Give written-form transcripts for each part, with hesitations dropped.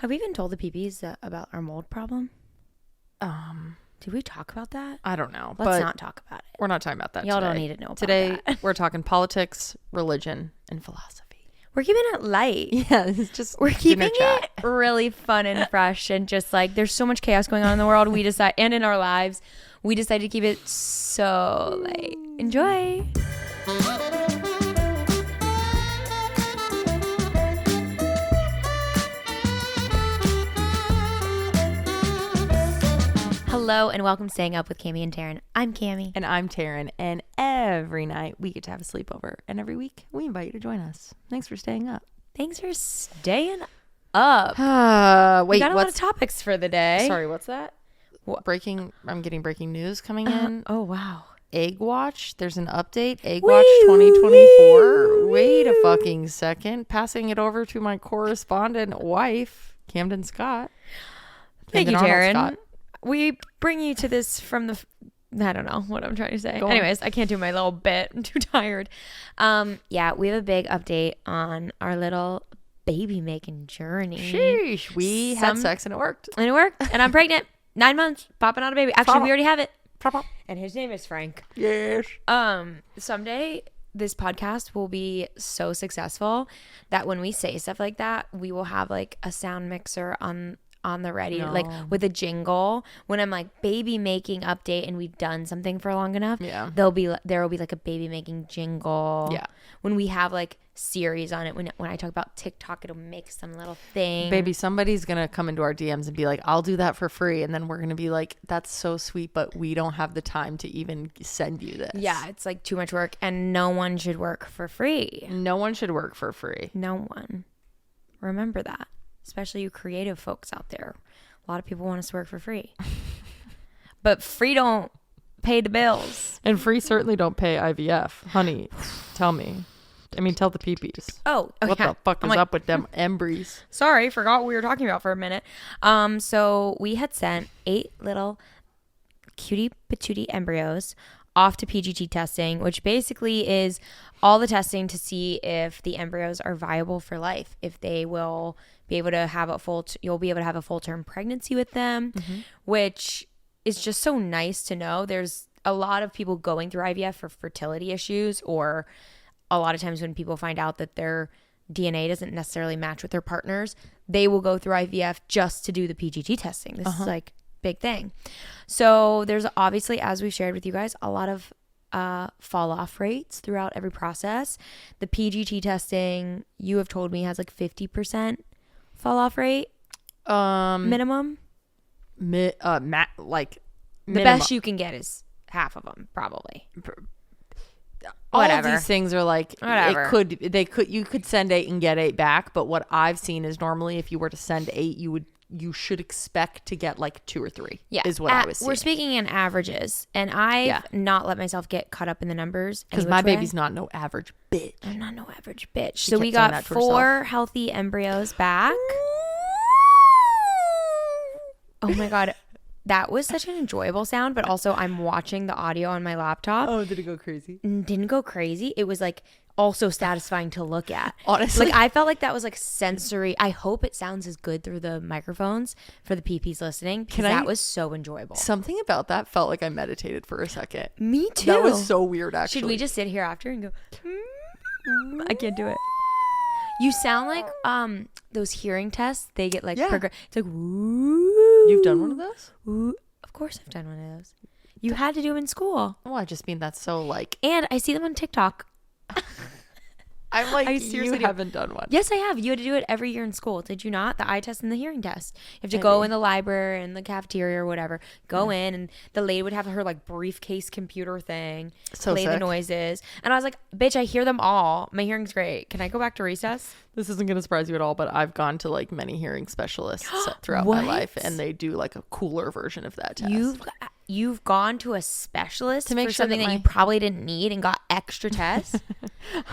Have we even told the peepees about our mold problem? Did we talk about that? I don't know. Let's not talk about it. We're not talking about that Y'all today. don't need to know about Today, that. we're talking politics, religion, and philosophy. We're keeping it light. Yeah, it's just We're keeping chat. it really fun and fresh and just like there's so much chaos going on in the world. We decide, and in our lives, we decided to keep it so light. Enjoy. Hello and welcome to Staying Up with Cami and Taryn. I'm Cami. And I'm Taryn, and every night we get to have a sleepover, and every week we invite you to join us. Thanks for staying up. Thanks for staying up. Wait, We got a lot of topics for the day. Sorry, what's that? I'm getting breaking news coming in. Oh, wow. Egg Watch. There's an update. Egg Watch 2024. Wait a fucking second. Passing it over to my correspondent wife, Camden Scott. Thank you, Arnold Taryn. Scott. We bring you to this from the... I don't know what I'm trying to say. Anyways, I can't do my little bit. I'm too tired. Yeah, we have a big update on our little baby making journey. Sheesh. We had sex and it worked. And it worked. And I'm pregnant. 9 months. Popping out a baby. Actually, we already have it. Pop. And his name is Frank. Yes. Someday this podcast will be so successful that when we say stuff like that, we will have like a sound mixer on the ready, like with a jingle. When I'm like baby making update and we've done something for long enough, there will be like a baby making jingle. Yeah. When we have like series on it, when I talk about TikTok, it'll make some little thing. Baby, somebody's gonna come into our DMs and be like, I'll do that for free, and then we're gonna be like, that's so sweet, but we don't have the time to even send you this. Yeah, it's like too much work, and no one should work for free. No one should work for free. No one. Remember that. Especially you creative folks out there. A lot of people want us to work for free. But free don't pay the bills. And free certainly don't pay IVF. Honey, tell me. Tell the peepees. Oh, okay. What the fuck is up with them embries? Sorry, forgot what we were talking about for a minute. So we had sent 8 little cutie patootie embryos off to PGT testing, which basically is all the testing to see if the embryos are viable for life, if they will be able to have you'll be able to have a full-term pregnancy with them, which is just so nice to know. There's a lot of people going through IVF for fertility issues, or a lot of times when people find out that their DNA doesn't necessarily match with their partners, they will go through IVF just to do the PGT testing. This is like big thing. So there's obviously, as we shared with you guys, a lot of fall off rates throughout every process. The PGT testing, you have told me, has like 50% fall off rate minimum. Like the best you can get is half of them, probably. All Whatever. of these things are like, Whatever. you could send 8 and get 8 back, but what I've seen is normally if you were to send 8, you should expect to get like 2 or 3. Yeah, is what I was seeing. We're speaking in averages, and I've not let myself get caught up in the numbers because my baby's not no average bitch. I'm not no average bitch. She So we kept saying got that to 4 herself. healthy embryos back. Oh my god, that was such an enjoyable sound, but also I'm watching the audio on my laptop. Oh, did it go crazy? Didn't go crazy. It was like also satisfying to look at. Honestly, like I felt like that was like sensory. I hope it sounds as good through the microphones for the PPs listening, because that was so enjoyable. Something about that felt like I meditated for a second. Me too. That was so weird, actually. Should we just sit here after and go? I can't do it. You sound like those hearing tests. They get like it's like woo. You've done one of those? Woo. Of course, I've done one of those. You had to do them in school. Well, I just mean that's so like. And I see them on TikTok. I'm like, I seriously haven't done one. Yes, I have. You had to do it every year in school. Did you not? The eye test and the hearing test. You have to go in the library and the cafeteria or whatever. Go in, and the lady would have her like briefcase computer thing. Play the noises. And I was like, bitch, I hear them all. My hearing's great. Can I go back to recess? This isn't going to surprise you at all, but I've gone to like many hearing specialists throughout my life, and they do like a cooler version of that test. You've gone to a specialist to make for sure something that you probably didn't need and got extra tests?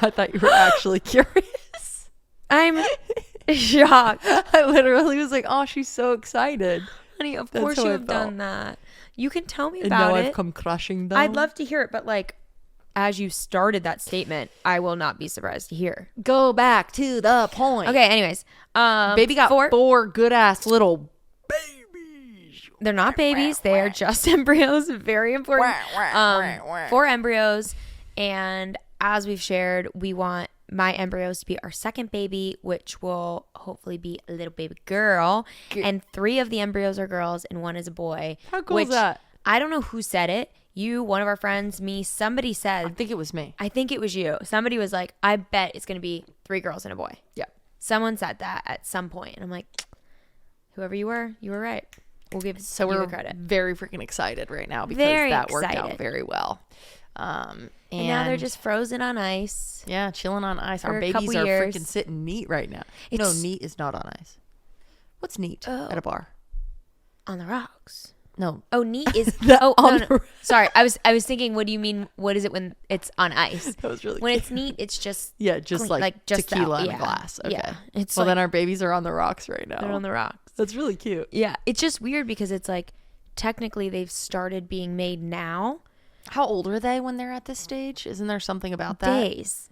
I thought you were actually curious. I'm shocked. I literally was like, oh, she's so excited. Honey, of course you have done that. You can tell me and about now it. I've come crashing down. I'd love to hear it, but like, as you started that statement, I will not be surprised to hear. Go back to the point. Okay, anyways. Baby got four good ass little babies. They're not babies. They are just embryos. Very important. 4 embryos. And as we've shared, we want my embryos to be our second baby, which will hopefully be a little baby girl. And 3 of the embryos are girls and 1 is a boy. How cool is that? I don't know who said it. You, one of our friends, me, somebody said. I think it was me. I think it was you. Somebody was like, I bet it's going to be 3 girls and a boy. Yeah. Someone said that at some point. And I'm like, whoever you were right. We'll give you the credit. Very freaking excited right now because that worked out very well. And now they're just frozen on ice. Yeah, chilling on ice. Our a babies couple are years. freaking sitting neat right now. No, neat is not on ice. What's neat at a bar? On the rocks. No. Oh, neat is no. Sorry, I was thinking. What do you mean? What is it when it's on ice? That was really when cute. it's neat. It's just just clean, like just tequila in a glass. Okay. Yeah, it's then our babies are on the rocks right now. They're on the rocks. That's really cute. Yeah, it's just weird because it's like technically they've started being made now. How old are they when they're at this stage? Isn't there something about that? Days.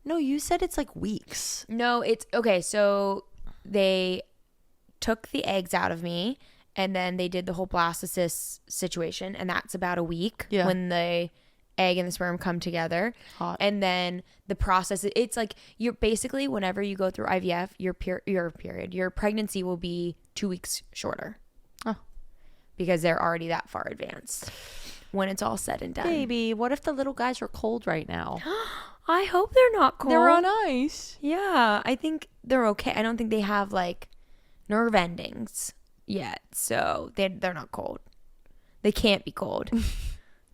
No, you said it's like weeks. No, it's okay. So they took the eggs out of me. And then they did the whole blastocyst situation. And that's about a week when the egg and the sperm come together. Hot. And then the process, it's like you're basically, whenever you go through IVF, your pregnancy will be 2 weeks shorter. Oh. Because they're already that far advanced when it's all said and done. Baby, what if the little guys are cold right now? I hope they're not cold. They're on ice. Yeah, I think they're okay. I don't think they have like nerve endings yet, so they're not cold. They can't be cold.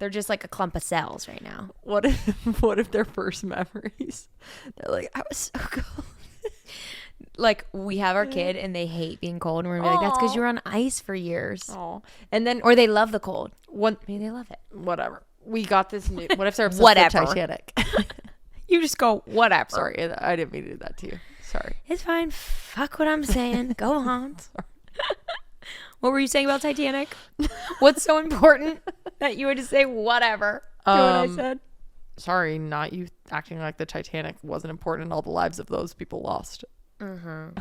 They're just like a clump of cells right now. What if their first memories? They're like, I was so cold. Like we have our kid and they hate being cold, and we're like, that's because you were on ice for years. Oh, and then or they love the cold. Maybe they love it. Whatever. We got this new. What if they're obsessed whatever. with Titanic? You just go whatever. Sorry, I didn't mean to do that to you. Sorry. It's fine. Fuck what I'm saying. Go on. What were you saying about Titanic? What's so important that you would just say whatever to what I said? Sorry, not you acting like the Titanic wasn't important and all the lives of those people lost. Mm-hmm.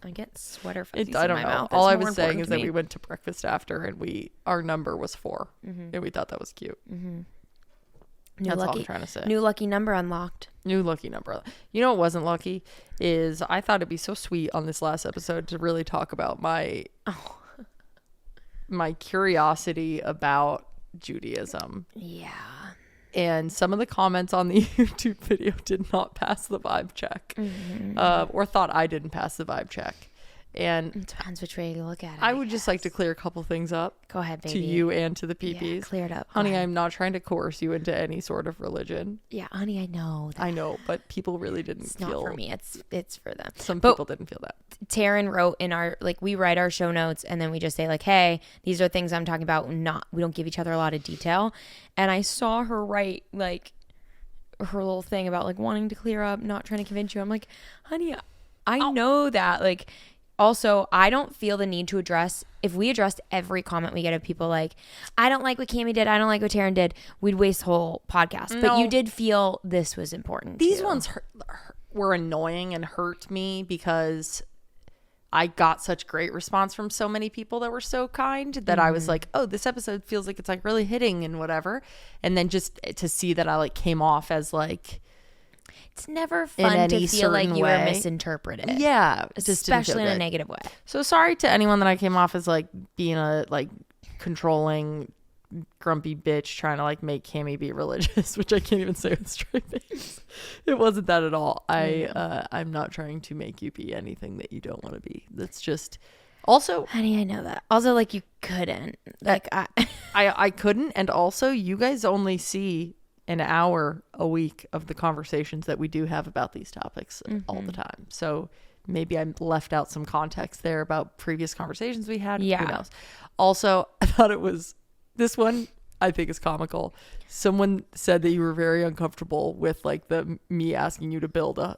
I get sweater fuzzies I don't in know. my mouth. All I was saying is that we went to breakfast after and our number was 4. Mm-hmm. And we thought that was cute. Mm-hmm. That's all I'm trying to say. New lucky number unlocked. New lucky number. You know what wasn't lucky is I thought it'd be so sweet on this last episode to really talk about my curiosity about Judaism. Yeah. And some of the comments on the YouTube video did not pass the vibe check, or thought I didn't pass the vibe check. And it depends which way you look at it. I would just like to clear a couple things up. Go ahead, baby. To you and to the PPs. Yeah, clear it up. Honey, I'm not trying to coerce you into any sort of religion. Yeah, honey, I know. I know, but people really didn't feel. It's not for me. It's for them. Some people didn't feel that. Taryn wrote in our, like, we write our show notes and then we just say like, hey, these are things I'm talking about. We don't give each other a lot of detail. And I saw her write like her little thing about like wanting to clear up, not trying to convince you. I'm like, honey, I know that. Like, also, I don't feel the need to address, if we addressed every comment we get of people like, I don't like what Cammie did, I don't like what Taryn did, we'd waste the whole podcast. No. But you did feel this was important. These ones were annoying and hurt me because I got such great response from so many people that were so kind that I was like, oh, this episode feels like it's like really hitting and whatever. And then just to see that I like came off as like, it's never fun to feel like you were misinterpreted. Yeah. Especially in a negative way. So sorry to anyone that I came off as like being a like controlling grumpy bitch trying to like make Cammie be religious, which I can't even say with a straight face. It wasn't that at all. I'm not trying to make you be anything that you don't want to be. That's just also, honey, I know that. Also, like, you couldn't. Like, I couldn't. And also, you guys only see an hour a week of the conversations that we do have about these topics all the time. So maybe I left out some context there about previous conversations we had. Yeah. Who knows? Also, I thought this one I think is comical. Someone said that you were very uncomfortable with like me asking you to build a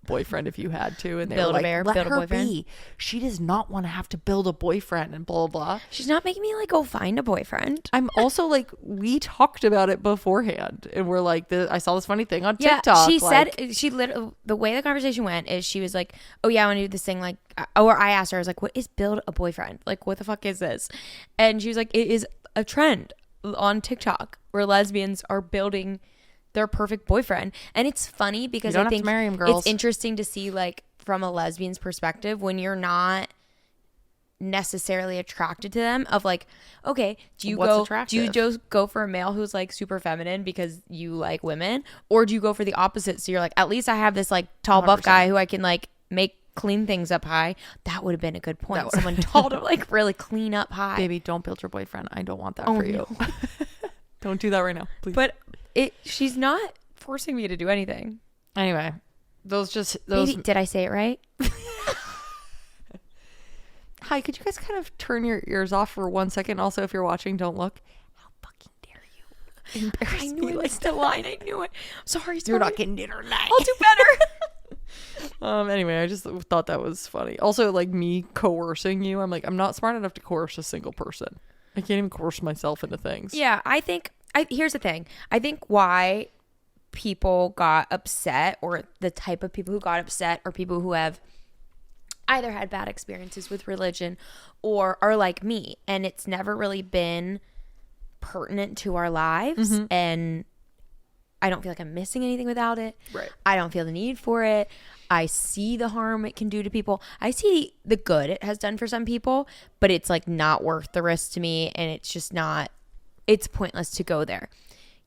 boyfriend if you had to, and they Build were a like, bear, let build a her boyfriend. be. She does not want to have to build a boyfriend and blah blah blah. She's not making me like go find a boyfriend. I'm also like, we talked about it beforehand, and we're like, I saw this funny thing on TikTok. She like, said, she literally, the way the conversation went is she was like, oh yeah, I want to do this thing. Like, or I asked her, I was like, what is build a boyfriend? Like, what the fuck is this? And she was like, it is a trend on TikTok where lesbians are building their perfect boyfriend. And it's funny because you don't I have think to marry him, girls. it's interesting to see like from a lesbian's perspective when you're not necessarily attracted to them, of like, okay, do you just go for a male who's like super feminine because you like women, or do you go for the opposite? So you're like, at least I have this like tall 100%. buff guy who I can like make clean things up high. That would have been a good point. Someone tall to like really clean up high. Baby, don't build your boyfriend. I don't want that for you. No. Don't do that right now, please. But she's not forcing me to do anything. Anyway, those. Baby, did I say it right? Hi, could you guys kind of turn your ears off for 1 second? Also, if you're watching, don't look. How fucking dare you embarrass I me? knew I missed the line. I knew it. Sorry. You're not getting dinner tonight. I'll do better. Anyway, I just thought that was funny. Also, like me coercing you, I'm like, I'm not smart enough to coerce a single person. I can't even coerce myself into things. Yeah, I think here's the thing. I think why people got upset, or the type of people who got upset, are people who have either had bad experiences with religion or are like me, and it's never really been pertinent to our lives. Mm-hmm. And I don't feel like I'm missing anything without it. Right. I don't feel the need for it. I see the harm it can do to people. I see the good it has done for some people, but it's like not worth the risk to me. And it's just not, it's pointless to go there.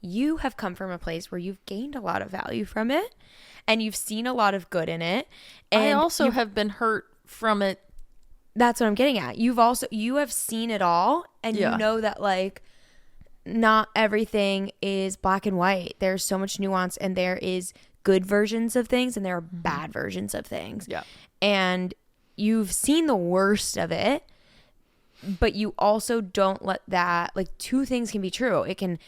You have come from a place where you've gained a lot of value from it, and you've seen a lot of good in it. And I also have been hurt from it. That's what I'm getting at. You have seen it all, and you know that like not everything is black and white. There's so much nuance, and there is good versions of things and there are bad versions of things. Yeah. And you've seen the worst of it, but you also don't let that, like, two things can be true. It can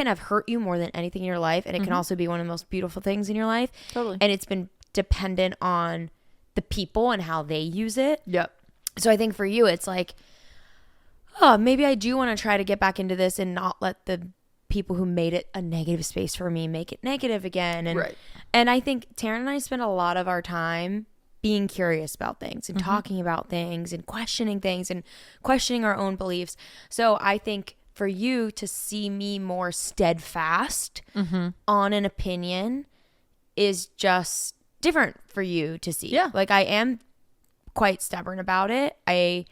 have hurt you more than anything in your life, and it can also be one of the most beautiful things in your life. Totally. And it's been dependent on the people and how they use it. Yep. So I think for you, it's like, oh, maybe I do want to try to get back into this and not let the people who made it a negative space for me make it negative again. And, right. And I think Taryn and I spend a lot of our time being curious about things and talking about things and questioning things and questioning our own beliefs. So I think for you to see me more steadfast on an opinion is just different for you to see. Yeah. Like, I am quite stubborn about it. I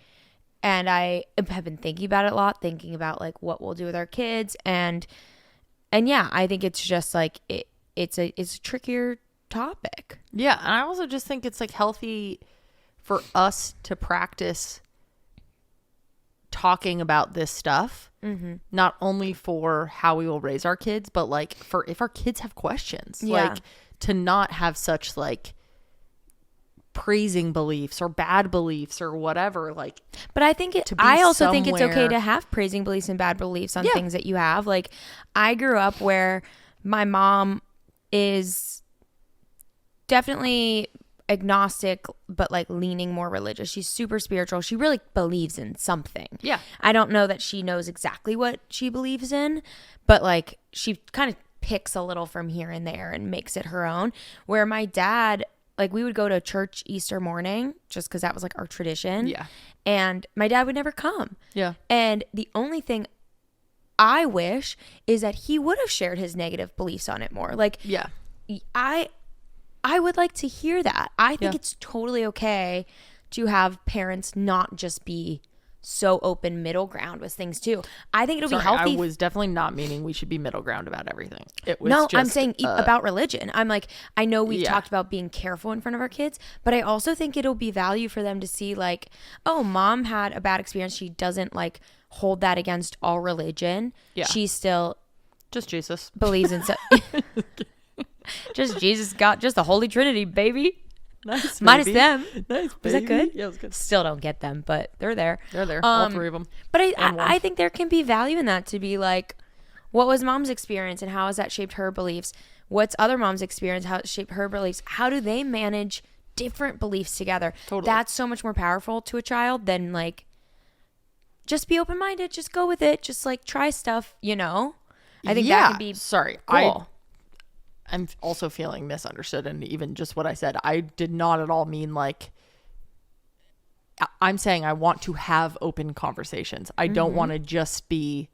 have been thinking about it a lot, thinking about like what we'll do with our kids. And yeah, I think it's just like, it's a trickier topic. Yeah. And I also just think it's like healthy for us to practice talking about this stuff, not only for how we will raise our kids, but like for if our kids have questions, like to not have such like praising beliefs or bad beliefs or whatever. Like, but I think I also think it's okay to have praising beliefs and bad beliefs on things that you have. Like, I grew up where my mom is definitely agnostic, but like leaning more religious. She's super spiritual. She really believes in something. Yeah. I don't know that she knows exactly what she believes in, but like she kind of picks a little from here and there and makes it her own. Where my dad, like, we would go to church Easter morning just because that was like our tradition. Yeah. And my dad would never come. Yeah. And the only thing I wish is that he would have shared his negative beliefs on it more. Like, yeah, I would like to hear that. I think it's totally okay to have parents not just be so open middle ground with things too. I think it'll be healthy. I was definitely not meaning we should be middle ground about everything. It was just, I'm saying about religion. I'm like, I know we've talked about being careful in front of our kids, but I also think it'll be value for them to see like, oh, mom had a bad experience. She doesn't like hold that against all religion. Yeah. She still just Jesus believes in just Jesus, got just the Holy Trinity, baby. Nice, minus them. Nice, baby. Was that good? Yeah, it was good. Still don't get them, but they're there. They're there. All three of them. But I think there can be value in that, to be like, What was mom's experience and how has that shaped her beliefs? What's other mom's experience? How it shaped her beliefs? How do they manage different beliefs together? Totally. That's so much more powerful to a child than like, just be open-minded, just go with it, just like try stuff, you know? I think that could be sorry. cool. I'm also feeling misunderstood, and even just what I said, I did not at all mean like, I'm saying I want to have open conversations. I don't want to just be,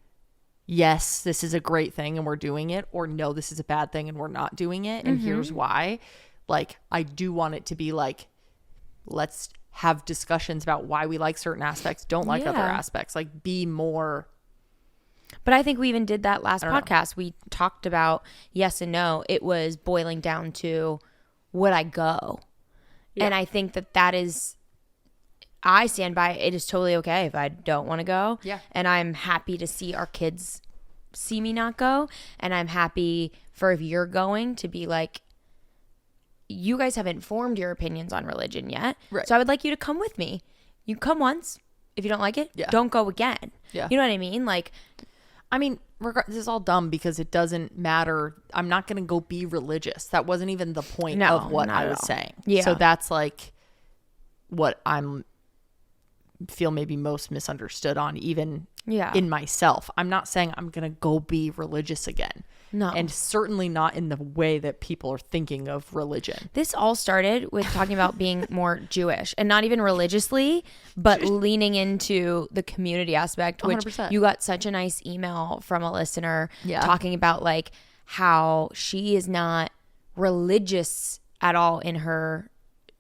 yes, this is a great thing and we're doing it, or no, this is a bad thing and we're not doing it, and here's why. Like, I do want it to be like, let's have discussions about why we like certain aspects, don't like other aspects, like be more. But I think we even did that last I don't podcast. We talked about yes and no. It was boiling down to, would I go? Yeah. And I think that is, I stand by it. It is totally okay if I don't want to go. Yeah. And I'm happy to see our kids see me not go. And I'm happy for if you're going to be like, you guys haven't formed your opinions on religion yet. Right. So I would like you to come with me. You come once. If you don't like it, don't go again. Yeah. You know what I mean? Like, I mean, this is all dumb because it doesn't matter. I'm not going to go be religious. That wasn't even the point of what I was saying. Yeah. So that's like what I'm feel maybe most misunderstood on, even in myself. I'm not saying I'm going to go be religious again. No. And certainly not in the way that people are thinking of religion. This all started with talking about being more Jewish, and not even religiously, but leaning into the community aspect, which 100%. you got such a nice email from a listener Yeah. talking about like how she is not religious at all in her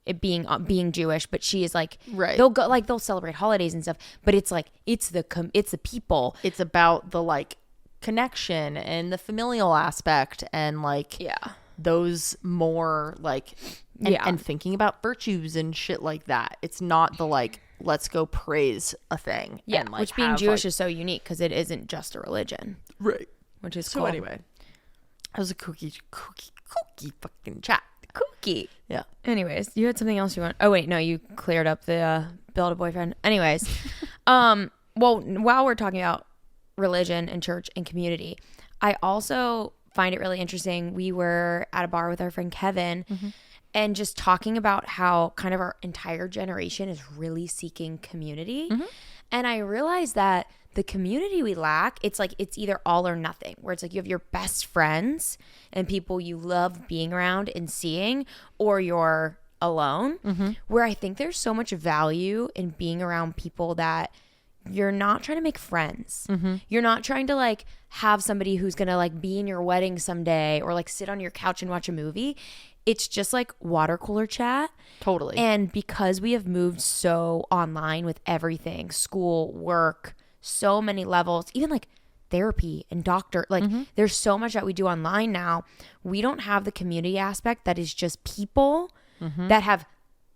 it being Jewish, but she is like, right. they'll celebrate holidays and stuff, but it's like it's the people. It's about the like connection and the familial aspect and like those more like and thinking about virtues and shit like that. It's not the like, let's go praise a thing. Yeah, and, like, which being Jewish is so unique because it isn't just a religion. Right. Which is so cool. Anyway, that was a cookie fucking chat. Cookie. Yeah. Anyways, you had something else you want. Oh wait, no, you cleared up the build a boyfriend. Anyways, well, while we're talking about religion and church and community, I also find it really interesting. We were at a bar with our friend Kevin and just talking about how kind of our entire generation is really seeking community. And I realized that the community we lack, it's like it's either all or nothing, where it's like you have your best friends and people you love being around and seeing, or you're alone, where I think there's so much value in being around people that you're not trying to make friends. You're not trying to like have somebody who's gonna like be in your wedding someday or like sit on your couch and watch a movie. It's just like water cooler chat. Totally. And because we have moved so online with everything, school, work, so many levels, even like therapy and doctor, like there's so much that we do online now. We don't have the community aspect that is just people that have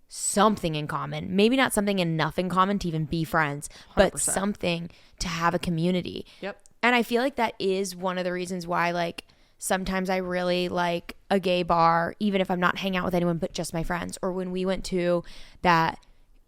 something in common, maybe not something enough in common to even be friends, but 100%. something to have a community. Yep. And I feel like that is one of the reasons why like sometimes I really like a gay bar, even if I'm not hanging out with anyone but just my friends. Or when we went to that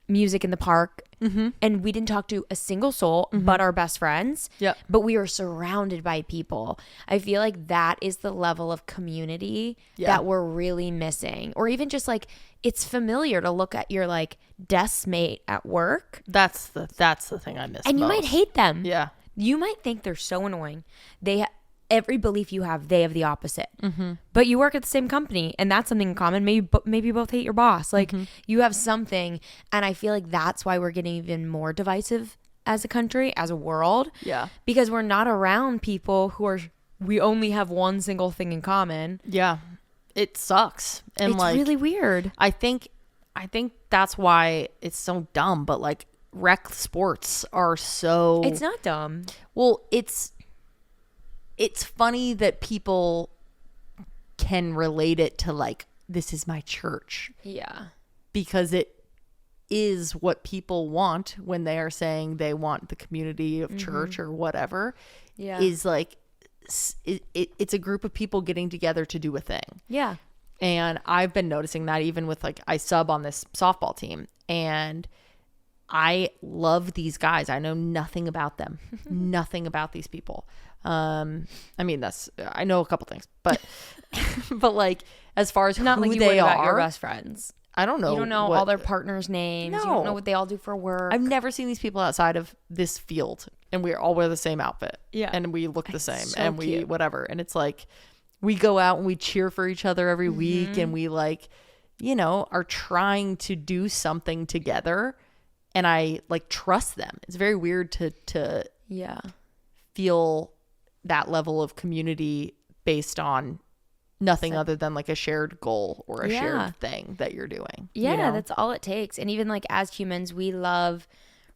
music in the park and we didn't talk to a single soul but our best friends, but we were surrounded by people. I feel like that is the level of community that we're really missing. Or even just like it's familiar to look at your like desk mate at work. That's the thing I miss And most. you might hate them. Yeah. You might think they're so annoying. Every belief you have, they have the opposite. But you work at the same company, and that's something in common. Maybe you both hate your boss. Like you have something, and I feel like that's why we're getting even more divisive as a country, as a world. Yeah. Because we're not around people we only have one single thing in common. Yeah. It sucks. And it's like really weird. I think that's why it's so dumb, but like rec sports are so It's not dumb. Well, it's funny that people can relate it to like, this is my church. Yeah. Because it is what people want when they are saying they want the community of church or whatever. Yeah. Is like, it's a group of people getting together to do a thing. Yeah. And I've been noticing that even with like, I sub on this softball team, and I love these guys. I know nothing about them, nothing about these people. I mean, I know a couple things, but but like as far as not who like you they would about your are, best friends. I don't know. You don't know all their partners' names. No. You don't know what they all do for work. I've never seen these people outside of this field, and we all wear the same outfit. Yeah. And we look the same, so and we cute. whatever. And it's like we go out and we cheer for each other every week, and we like, you know, are trying to do something together. And I like trust them. It's very weird to Yeah. feel that level of community based on nothing other than like a shared goal or a shared thing that you're doing. Yeah, you know? that's all it takes. And even like as humans, we love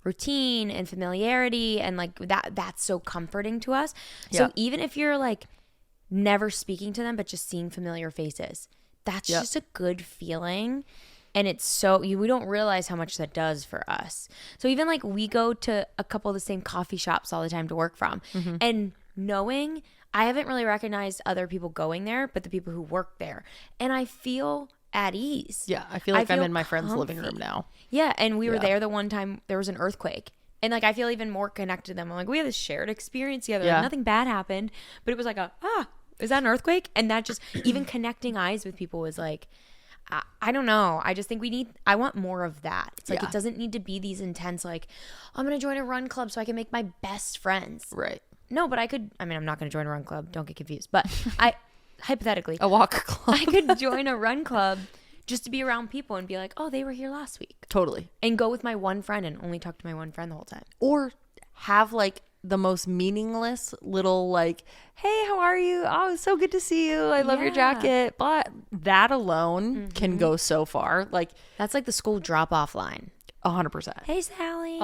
routine and familiarity, and like that's so comforting to us. So Yeah. even if you're like never speaking to them but just seeing familiar faces, that's just a good feeling. And it's so we don't realize how much that does for us. So even like we go to a couple of the same coffee shops all the time to work from, and knowing I haven't really recognized other people going there, but the people who work there, and I feel at ease. Yeah, I feel like I'm feel in my friend's living comfy. room now. Yeah, and we were there the one time there was an earthquake. And like I feel even more connected to them. I'm like, we had this shared experience together. Yeah. Like, nothing bad happened, but it was like is that an earthquake? And that just even connecting eyes with people was like, I don't know. I just think I want more of that. It's like it doesn't need to be these intense like, I'm gonna join a run club so I can make my best friends. Right. No, but I'm not gonna join a run club. Don't get confused. But hypothetically, A walk club. I could join a run club just to be around people and be like, oh, they were here last week. Totally. And go with my one friend and only talk to my one friend the whole time. Or have like the most meaningless little like, hey, how are you? Oh, it's so good to see you. I love your jacket. But that alone can go so far. Like That's like the school drop-off line. 100%. Hey, Sally.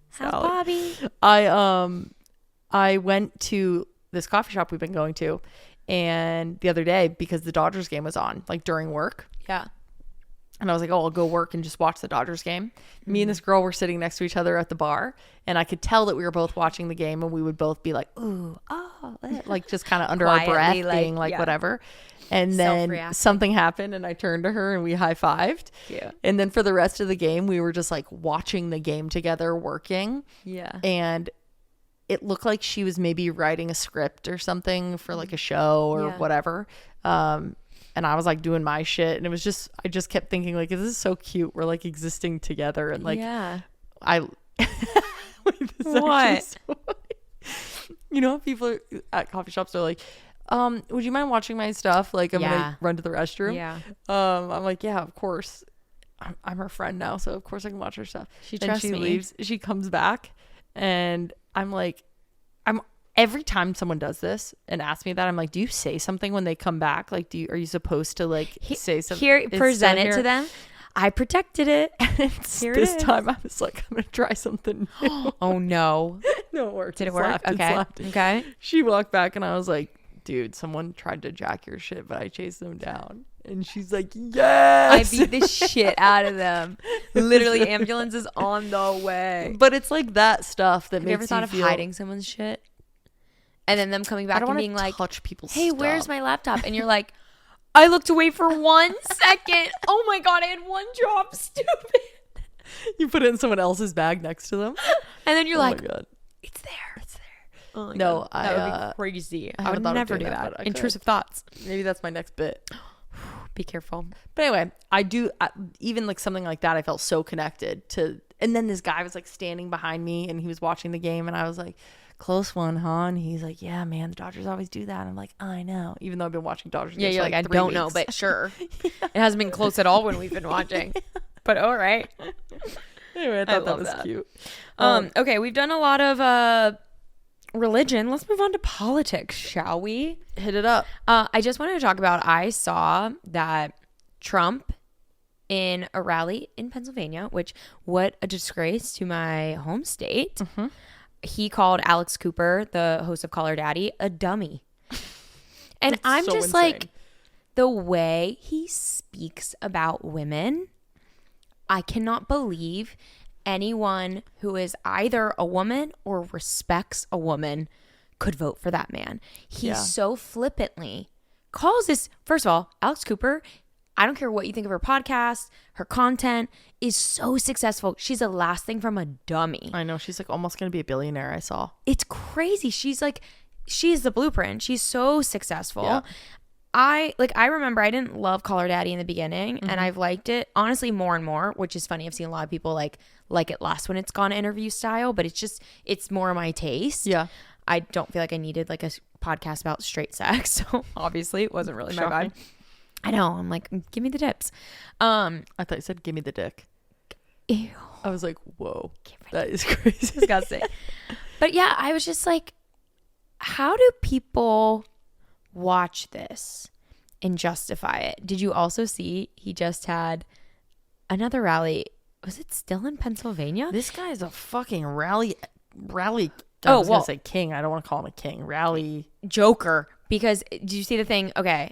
How's Bobby? I went to this coffee shop we've been going to, and the other day because the Dodgers game was on, like during work. Yeah. And I was like, oh, I'll go work and just watch the Dodgers game. Me and this girl were sitting next to each other at the bar, and I could tell that we were both watching the game, and we would both be like, ooh, oh, like just kind of under our breath, Quietly, being like whatever. And then Self-reacting. something happened, and I turned to her, and we high-fived. Yeah. And then for the rest of the game, we were just like watching the game together, working. Yeah. And it looked like she was maybe writing a script or something for like a show or whatever. And I was like doing my shit, and it was just, I just kept thinking like, this is so cute. We're like existing together, and like, What? You know, people at coffee shops are like, would you mind watching my stuff? Like, I'm gonna run to the restroom. Yeah. I'm like, yeah, of course. I'm her friend now, so of course I can watch her stuff. She Then trusts she me. leaves. She comes back, and I'm like, every time someone does this and asks me that, I'm like, do you say something when they come back? Like, are you supposed to like say something? Here, present it to them. I protected it. This time I was like, I'm gonna try something new. Oh no. No, it worked. Did it work? Okay. Okay. She walked back, and I was like, dude, someone tried to jack your shit, but I chased them down. And she's like, yes. I beat the shit out of them. Literally, ambulance is on the way. But it's like that stuff that Have makes you ever thought of feel, hiding someone's shit? And then them coming back I don't and want being to like, touch people's hey, stuff. where's my laptop? And you're like, I looked away for 1 second. Oh my God, I had one drop. Stupid. You put it in someone else's bag next to them. And then you're Oh like, my God. it's there. It's there. Oh my No, God. That would be crazy. I haven't would thought of never doing do that, that. but I Intrusive thoughts. Maybe that's my next bit. Be careful. But anyway, even like something like that, I felt so connected to. And then this guy was like standing behind me, and he was watching the game, and I was like, close one, huh? And he's like, yeah, man, the Dodgers always do that. I'm like, I know. Even though I've been watching Dodgers games Yeah, you're for like, I 3 don't weeks. know, but sure. It hasn't been close at all when we've been watching. But all right. Anyway, I thought that love was that. cute. Okay, we've done a lot of religion. Let's move on to politics, shall we? Hit it up. I just wanted to talk about, I saw that Trump in a rally in Pennsylvania, which, what a disgrace to my home state. Mm-hmm. He called Alex Cooper, the host of Call Her Daddy, a dummy. And That's I'm so just insane. like, the way he speaks about women, I cannot believe anyone who is either a woman or respects a woman could vote for that man. He so flippantly calls this, first of all, Alex Cooper, I don't care what you think of her podcast, her content is so successful. She's the last thing from a dummy. I know. She's like almost going to be a billionaire, I saw. It's crazy. She's the blueprint. She's so successful. Yeah. I remember I didn't love Call Her Daddy in the beginning, and I've liked it honestly more and more, which is funny. I've seen a lot of people like it less when it's gone interview style, but it's more my taste. Yeah. I don't feel like I needed like a podcast about straight sex, so obviously it wasn't really my vibe. I know. I'm like, give me the tips. I thought you said, give me the dick. Ew. I was like, whoa, that is crazy. Disgusting. But yeah, I was just like, how do people watch this and justify it? Did you also see he just had another rally? Was it still in Pennsylvania? This guy is a fucking rally. I Oh, was gonna say king. I don't want to call him a king. Rally Joker. Because did you see the thing? Okay,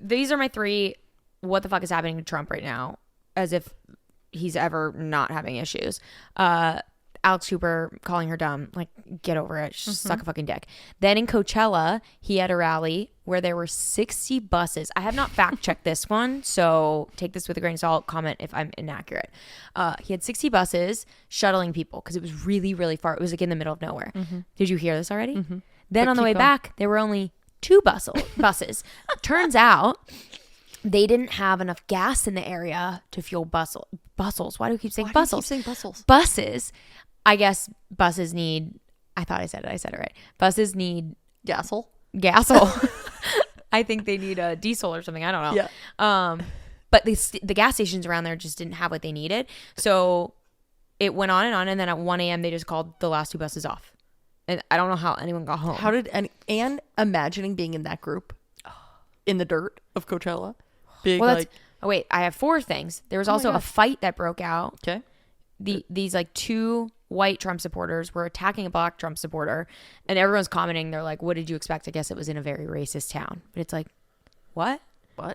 these are my 3. What the fuck is happening to Trump right now? As if he's ever not having issues. Alex Cooper calling her dumb. Like, get over it. Suck a fucking dick. Then in Coachella, he had a rally where there were 60 buses. I have not fact checked this one, so take this with a grain of salt. Comment if I'm inaccurate. He had 60 buses shuttling people because it was really, really far. It was like in the middle of nowhere. Did you hear this already? Then But on the way keep going. back, there were only 2 buses. Turns out they didn't have enough gas in the area to fuel bustles. Why do we keep saying bustles? Buses. I guess buses need, I thought I said it right. Buses need Gasol. I think they need a diesel or something. I don't know. Yeah. But the gas stations around there just didn't have what they needed. So it went on. And then at 1 a.m. they just called the last 2 buses off. And I don't know how anyone got home. How did and imagining being in that group in the dirt of Coachella. Being well, wait, I have 4 things. There was also a fight that broke out. Okay. These like 2 white Trump supporters were attacking a black Trump supporter, and everyone's commenting. They're like, what did you expect? I guess it was in a very racist town. But it's like, what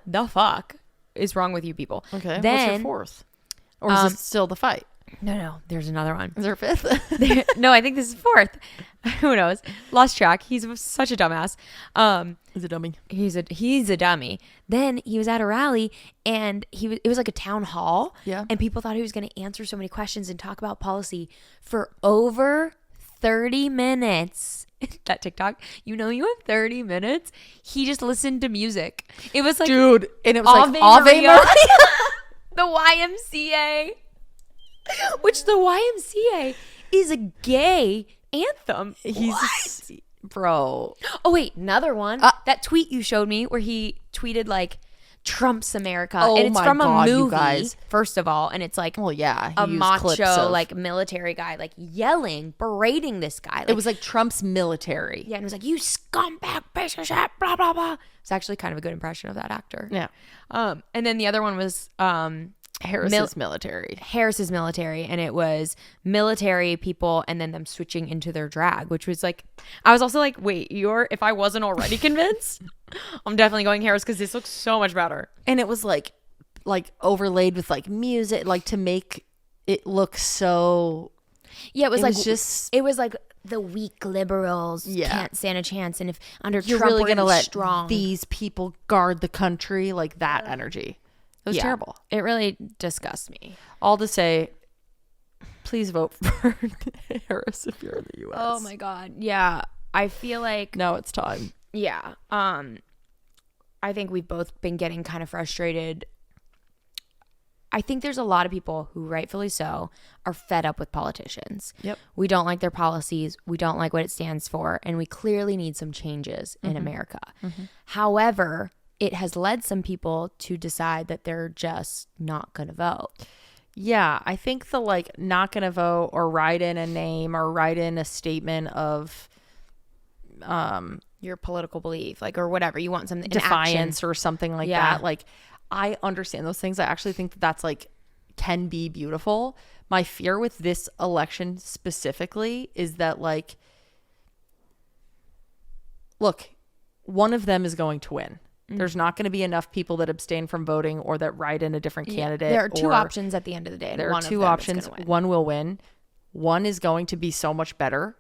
the fuck is wrong with you people? Okay. Then, what's your 4th? Or is this still the fight? No, there's another one. Is there a 5th? No, I think this is 4th. Who knows? Lost track. He's such a dumbass. Is a dummy. He's a dummy. Then he was at a rally, and it was like a town hall. Yeah. And people thought he was going to answer so many questions and talk about policy for over 30 minutes. That TikTok, you have 30 minutes. He just listened to music. It was like, dude, and it was Ave like Ave Maria. Maria. The YMCA. Which the YMCA is a gay anthem. Bro. Oh wait, another one. That tweet you showed me where he tweeted like Trump's America, Oh and it's my from God, a you movie. guys. First of all, and it's like, Well, yeah. a he used clips macho of- like military guy like yelling, berating this guy. Like, it was like Trump's military. yeah, and it was like, you scumbag piece of shit, blah blah blah. It's actually kind of a good impression of that actor. Yeah. And then the other one was Harris's military. Harris's military, and it was military people and then them switching into their drag, which was like, I was also like, wait, if I wasn't already convinced, I'm definitely going Harris because this looks so much better. And it was like overlaid with like music, like to make it look so. Yeah, it was like the weak liberals can't stand a chance, and if under You're Trump really we're gonna let strong. these people guard the country, like that energy. It was terrible. It really disgusts me. All to say, please vote for Harris if you're in the U.S. Oh my God. Yeah. I feel like, Now it's time. yeah. I think we've both been getting kind of frustrated. I think there's a lot of people who, rightfully so, are fed up with politicians. Yep. We don't like their policies. We don't like what it stands for. And we clearly need some changes in America. However, it has led some people to decide that they're just not going to vote. Yeah, I think the like not going to vote or write in a name or write in a statement of Your political belief, like, or whatever. You want something, defiance or something like Yeah. that. Like, I understand those things. I actually think that that's like can be beautiful. My fear with this election specifically is that like, look, one of them is going to win. There's not going to be enough people that abstain from voting or that write in a different candidate. There are 2 options at the end of the day. There are 2 options. One will win. One is going to be so much better.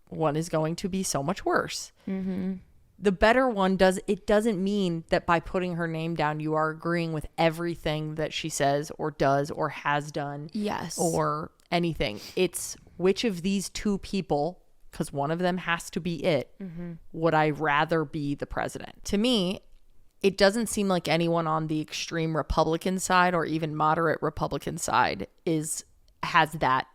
One is going to be so much worse. the better one doesn't mean that by putting her name down, you are agreeing with everything that she says or does or has done. Yes. Or anything. It's which of these two people, because one of them has to be it, would I rather be the president? To me, it doesn't seem like anyone on the extreme Republican side or even moderate Republican side has that,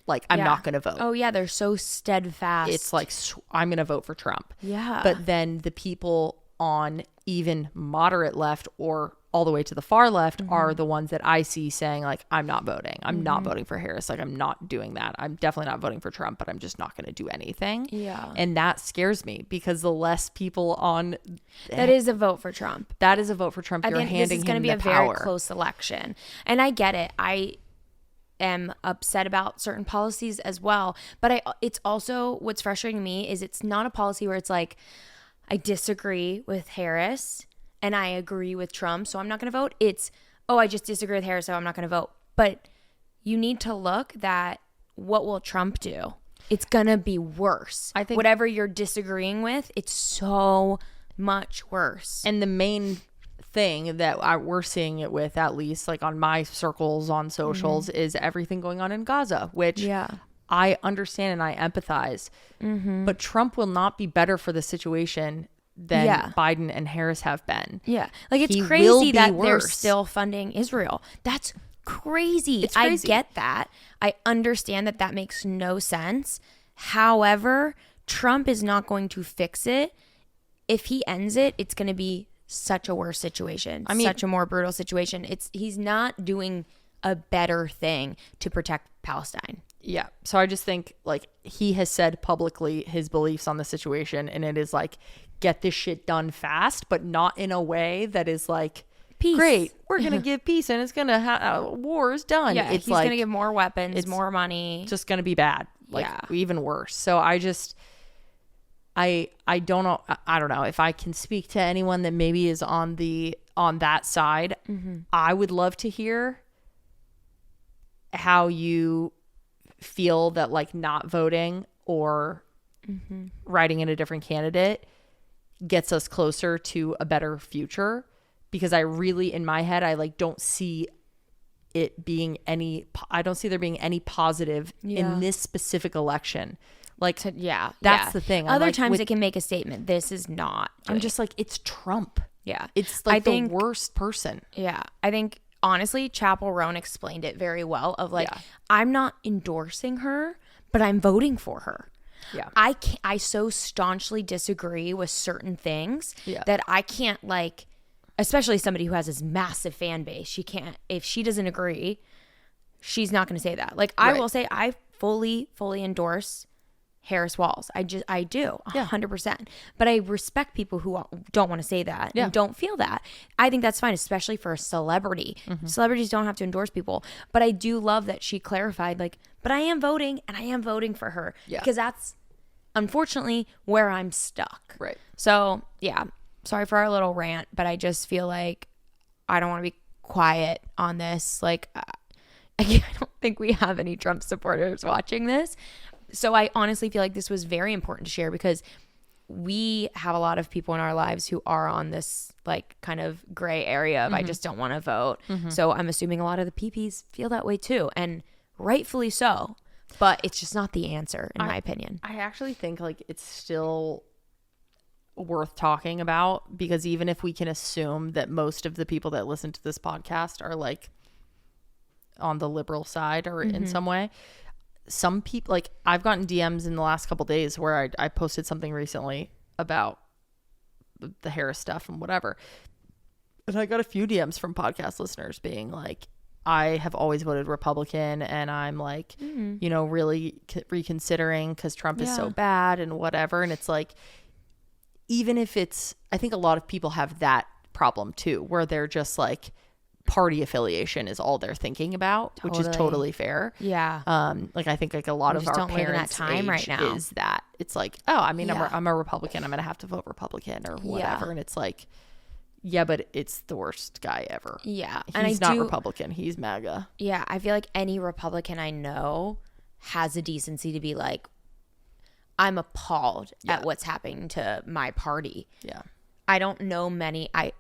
like, I'm not going to vote. Oh, yeah. They're so steadfast. It's like, I'm going to vote for Trump. Yeah. But then the people on even moderate left or all the way to the far left are the ones that I see saying, like, I'm not voting. I'm not voting for Harris. Like, I'm not doing that. I'm definitely not voting for Trump, but I'm just not going to do anything. Yeah. And that scares me because the less people on... That is a vote for Trump. That is a vote for Trump. You're handing him the power. This is going to be a very close election. And I get it. I am upset about certain policies as well. But it's also, what's frustrating to me is it's not a policy where it's like, I disagree with Harris and I agree with Trump, so I'm not going to vote. It's, I just disagree with Harris, so I'm not going to vote. But you need to look that what will Trump do? It's going to be worse. I think whatever you're disagreeing with, it's so much worse. And the main thing that we're seeing it with, at least like on my circles on socials, is everything going on in Gaza, which I understand and I empathize. But Trump will not be better for the situation than Biden and Harris have been. Yeah. Like, it's crazy that they're still funding Israel. That's crazy. It's crazy. I get that. I understand that makes no sense. However, Trump is not going to fix it. If he ends it, it's going to be such a worse situation. I mean, such a more brutal situation. He's not doing a better thing to protect Palestine. Yeah. So I just think, like, he has said publicly his beliefs on the situation, and it is like, get this shit done fast, but not in a way that is like, peace. Great, we're going to give peace and it's going to war is done. Yeah, it's he's going to give more weapons, more money. Just going to be bad. Like, even worse. So I just, I don't know. I don't know if I can speak to anyone that maybe is on that side. I would love to hear how you feel that, like, not voting or writing in a different candidate gets us closer to a better future, because I really, in my head, I like don't see it being I don't see there being any positive in this specific election. Like, that's the thing. Other times it can make a statement. This is not. I'm just like, it's Trump. Yeah. It's like the worst person. Yeah. I think, honestly, Chappell Roan explained it very well of like, I'm not endorsing her, but I'm voting for her. Yeah. I so staunchly disagree with certain things that I can't, like, especially somebody who has this massive fan base. She can't, if she doesn't agree, she's not going to say that. Like, I will say I fully endorse Harris Walls. I do 100%. But I respect people who don't want to say that and don't feel that. I think that's fine, especially for a celebrity. Celebrities don't have to endorse people. But I do love that she clarified, like, but I am voting and I am voting for her. Because that's unfortunately where I'm stuck. Right. So, sorry for our little rant, but I just feel like I don't want to be quiet on this. Like, I don't think we have any Trump supporters watching this. So I honestly feel like this was very important to share, because we have a lot of people in our lives who are on this, like, kind of gray area of I just don't want to vote. So I'm assuming a lot of the PPs feel that way too, and rightfully so. But it's just not the answer, in my opinion. I actually think, like, it's still worth talking about, because even if we can assume that most of the people that listen to this podcast are, like, on the liberal side or in some way, some people, like, I've gotten DMs in the last couple days where I posted something recently about the Harris stuff and whatever, and I got a few DMs from podcast listeners being like, I have always voted Republican and I'm like, you know, really reconsidering because Trump is so bad and whatever. And it's like, even if it's, I think a lot of people have that problem too, where they're just like, party affiliation is all they're thinking about, which is totally fair. Yeah. Like, I think, like, a lot of our parents' time right now is that it's like, oh, I mean, I'm a Republican, I'm gonna have to vote Republican or whatever. And it's like, yeah, but it's the worst guy ever. Yeah. He's not Republican, he's MAGA. Yeah. I feel like any Republican I know has a decency to be like, I'm appalled at what's happening to my party. Yeah. I don't know many. I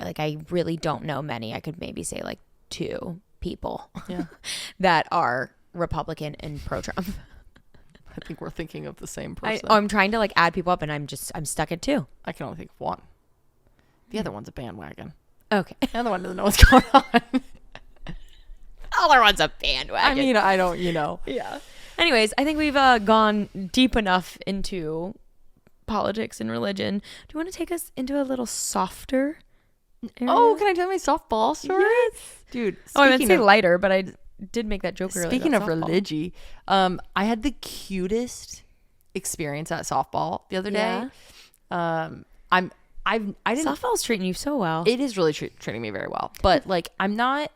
really don't know many. I could maybe say like 2 people that are Republican and pro-Trump. I think we're thinking of the same person. I'm trying to like add people up, and I'm stuck at 2. I can only think of one. The other one's a bandwagon. Okay. The other one doesn't know what's going on. The other one's a bandwagon. I mean, I don't, Yeah. Anyways, I think we've gone deep enough into politics and religion. Do you want to take us into a little softer area? Oh, can I tell my softball story? Yes. Dude. I meant to say lighter, but I did make that joke earlier. Speaking of softball. religion, I had the cutest experience at softball the other day. I didn't. Softball's treating you so well. It is really treating me very well, but like I'm not.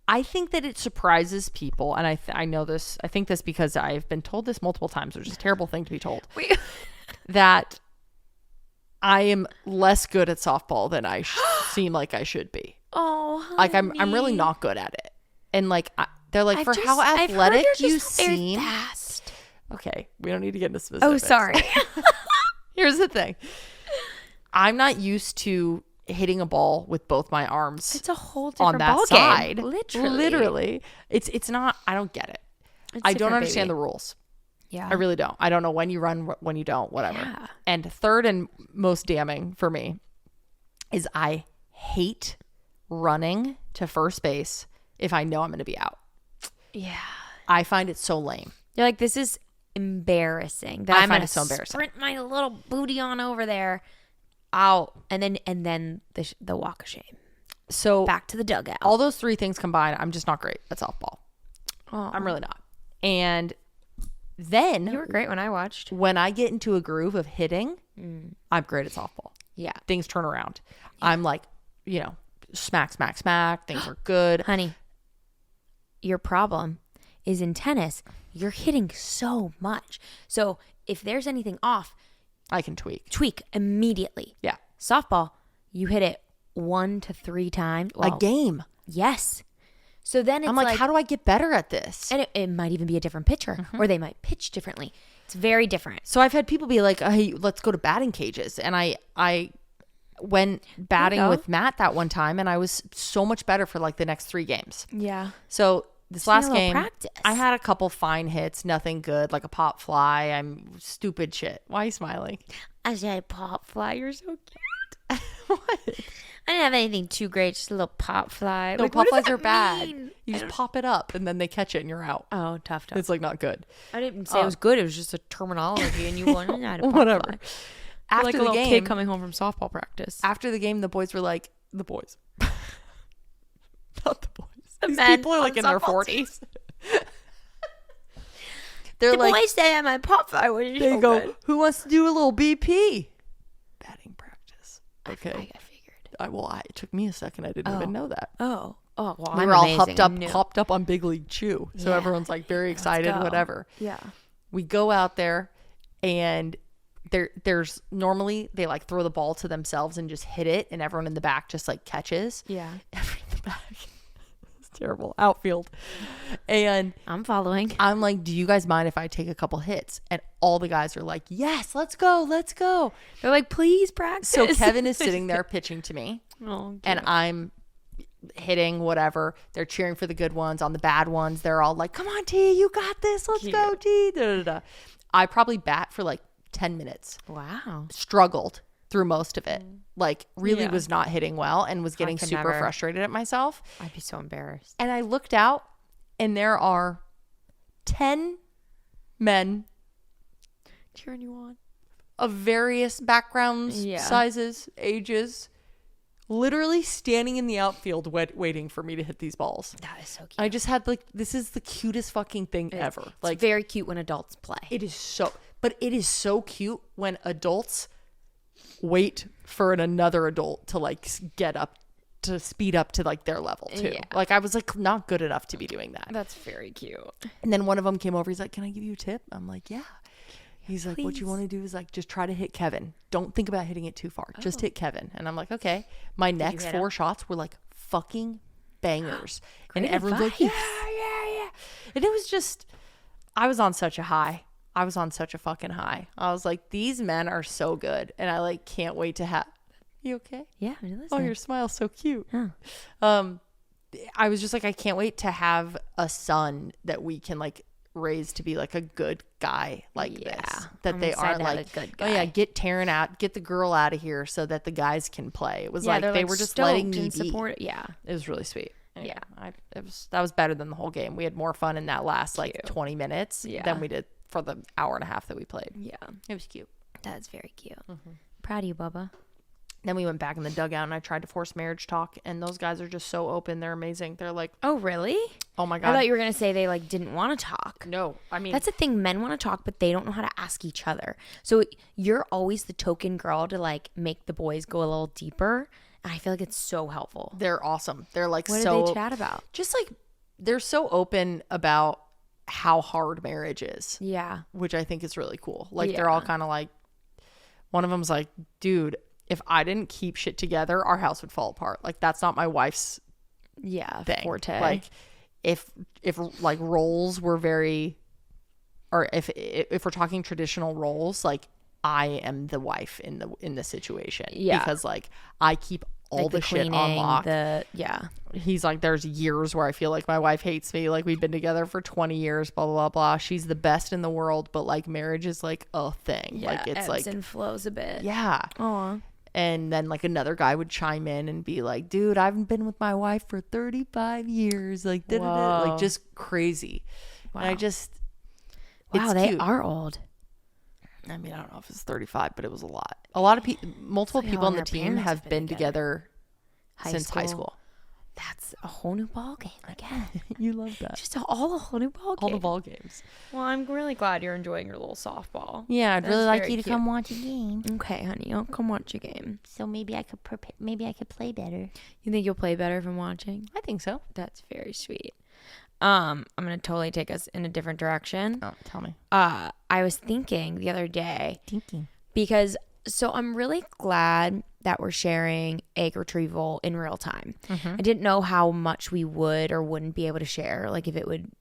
I think that it surprises people, and I know this. I think this because I've been told this multiple times, which is a terrible thing to be told. That I am less good at softball than I seem like I should be. Oh, honey. Like I'm really not good at it, and like they're like for how athletic you seem. Fast. Okay, we don't need to get into specifics. Oh, sorry. Here's the thing. I'm not used to hitting a ball with both my arms. It's a whole different on that ball side. game. Literally. It's not. I don't get it. I don't understand the rules. Yeah. I really don't. I don't know when you run, when you don't, whatever. Yeah. And third and most damning for me is I hate running to first base if I know I'm going to be out. Yeah. I find it so lame. You're like, this is embarrassing. That I I'm find gonna it so embarrassing. Sprint my little booty on over there. Out. And then the walk of shame. So Back to the dugout. all those 3 things combined, I'm just not great at softball. Oh. I'm really not. And then You were great when I watched. when I get into a groove of hitting, I'm great at softball. Yeah. Things turn around. I'm like, smack, smack, smack. Things are good. Honey, your problem is in tennis, you're hitting so much. So if there's anything off, I can tweak immediately. Yeah. Softball, you hit it 1 to 3 times. A game. Yes. So then it's I'm like, how do I get better at this? And it might even be a different pitcher, or they might pitch differently. It's very different. So I've had people be like, hey, let's go to batting cages. And I went batting with Matt that one time, and I was so much better for like the next 3 games. Yeah. So this last game, practice. I had a couple fine hits, nothing good, like a pop fly. I'm stupid shit. Why are you smiling? I said, pop fly, you're so cute. What? I didn't have anything too great, just a little pop fly. No, like, pop what does flies are that bad. mean? You just pop it up, and then they catch it, and you're out. Oh, tough. It's like not good. I didn't say it was good. It was just a terminology, and you wanted to pop Whatever. fly. After Like a the little game, kid coming home from softball practice. after the game, the boys were like, the boys, not the boys. These men people are like on in their softball 40s. They're the like, boys say I'm a pop fly. they go, who wants to do a little BP? Batting practice. Okay. I figured. It took me a second. I didn't even know that. Oh, well, We were all hopped up on Big League Chew. So Yeah. everyone's like very excited, go. whatever. Yeah. We go out there, and there's normally they like throw the ball to themselves and just hit it, and everyone in the back just like catches. Yeah. Everyone in the back. It's terrible. Outfield. And I'm following. I'm like, do you guys mind if I take a couple hits? And all the guys are like, yes, let's go. Let's go. They're like, please practice. So Kevin is sitting there pitching to me, Oh, and I'm hitting whatever. They're cheering for the good ones. On the bad ones, they're all like, come on, T, you got this. Let's go, T. Da, da, da. I probably bat for like 10 minutes. wow. Struggled through most of it. Like really Yeah. was not hitting well and was getting could super never. frustrated at myself. I'd be so embarrassed. And I looked out, and there are 10 men Cheering you on. of various backgrounds, Yeah. sizes, ages, literally standing in the outfield waiting for me to hit these balls. That is so cute. I just had like, this is the cutest fucking thing ever. It's Like very cute when adults play. it is so cute when adults wait for another adult to like get up, to speed up to like their level too. Yeah. Like I was like not good enough to be doing that. That's very cute. And then one of them came over. He's like, can I give you a tip? I'm like, yeah. He's like, what you Please. want to do is like, just try to hit Kevin. Don't think about hitting it too far. Just hit Kevin. And I'm like, okay. My next hit 4 him? shots were like fucking bangers. And Great everyone's like, advice. yeah. And it was just, I was on such a high. I was on such a fucking high. I was like, these men are so good, and I like can't wait to have. You okay? Yeah, I'm listening. Oh, your smile's so cute. Huh. I was just like, I can't wait to have a son that we can like raise to be like a good guy like this. That I'm they excited aren't to have like, a good oh yeah, guy. get Taryn out, get the girl out of here so that the guys can play. It was Yeah, like they're they like were just stoked letting me and be. support. Yeah. It was really sweet. Anyway, Yeah. That was better than the whole game. We had more fun in that last like Cute. 20 minutes Yeah. than we did for the hour and a half that we played. Yeah. It was cute. That's very cute. Proud of you, Bubba. Then we went back in the dugout and I tried to force marriage talk, and those guys are just so open. They're amazing. They're like, Oh, really? oh my I God. thought you were going to say they like didn't want to talk. No, I mean, That's the thing. Men want to talk, but they don't know how to ask each other. So you're always the token girl to like make the boys go a little deeper. And I feel like it's so helpful. they're awesome. They're like What so did they chat about? just like they're so open about how hard marriage is, Yeah. which I think is really cool. Like they're all Yeah. kind of like, one of them's like, dude, if I didn't keep shit together, our house would fall apart. Like that's not my wife's Yeah. thing. Forte. Like if like roles were very, or if we're talking traditional roles, like I am the wife in the situation. Yeah. Because like I keep all Like the shit on cleaning, lock. yeah. He's like, there's years where I feel like my wife hates me. Like we've been together for 20 years, blah, blah, blah, blah. She's the best in the world, but like marriage is like a thing. Yeah. Like it's ebbs like, and flows a bit. yeah. Aw. And then like another guy would chime in and be like, dude, I've been with my wife for 35 years. Like, Whoa. like just crazy. And I Wow. just, Wow, it's they cute. are old. I mean, I don't know if it's 35, but it was a lot. A lot of people, multiple It's like people how on the their team parents have been together since high school. That's a whole new ball game again. You love that. Just all a whole new ball game. All the ball games. Well, I'm really glad you're enjoying your little softball. Yeah, I'd really That's like very you to cute. come watch a game. Okay, honey, I'll come watch a game. So maybe I could prepare. Maybe I could play better. You think you'll play better from watching? I think so. That's very sweet. I'm gonna totally take us in a different direction. Oh, tell me. I was thinking the other day Thinking. because so I'm really glad that we're sharing egg retrieval in real time. I didn't know how much we would or wouldn't be able to share, like if it would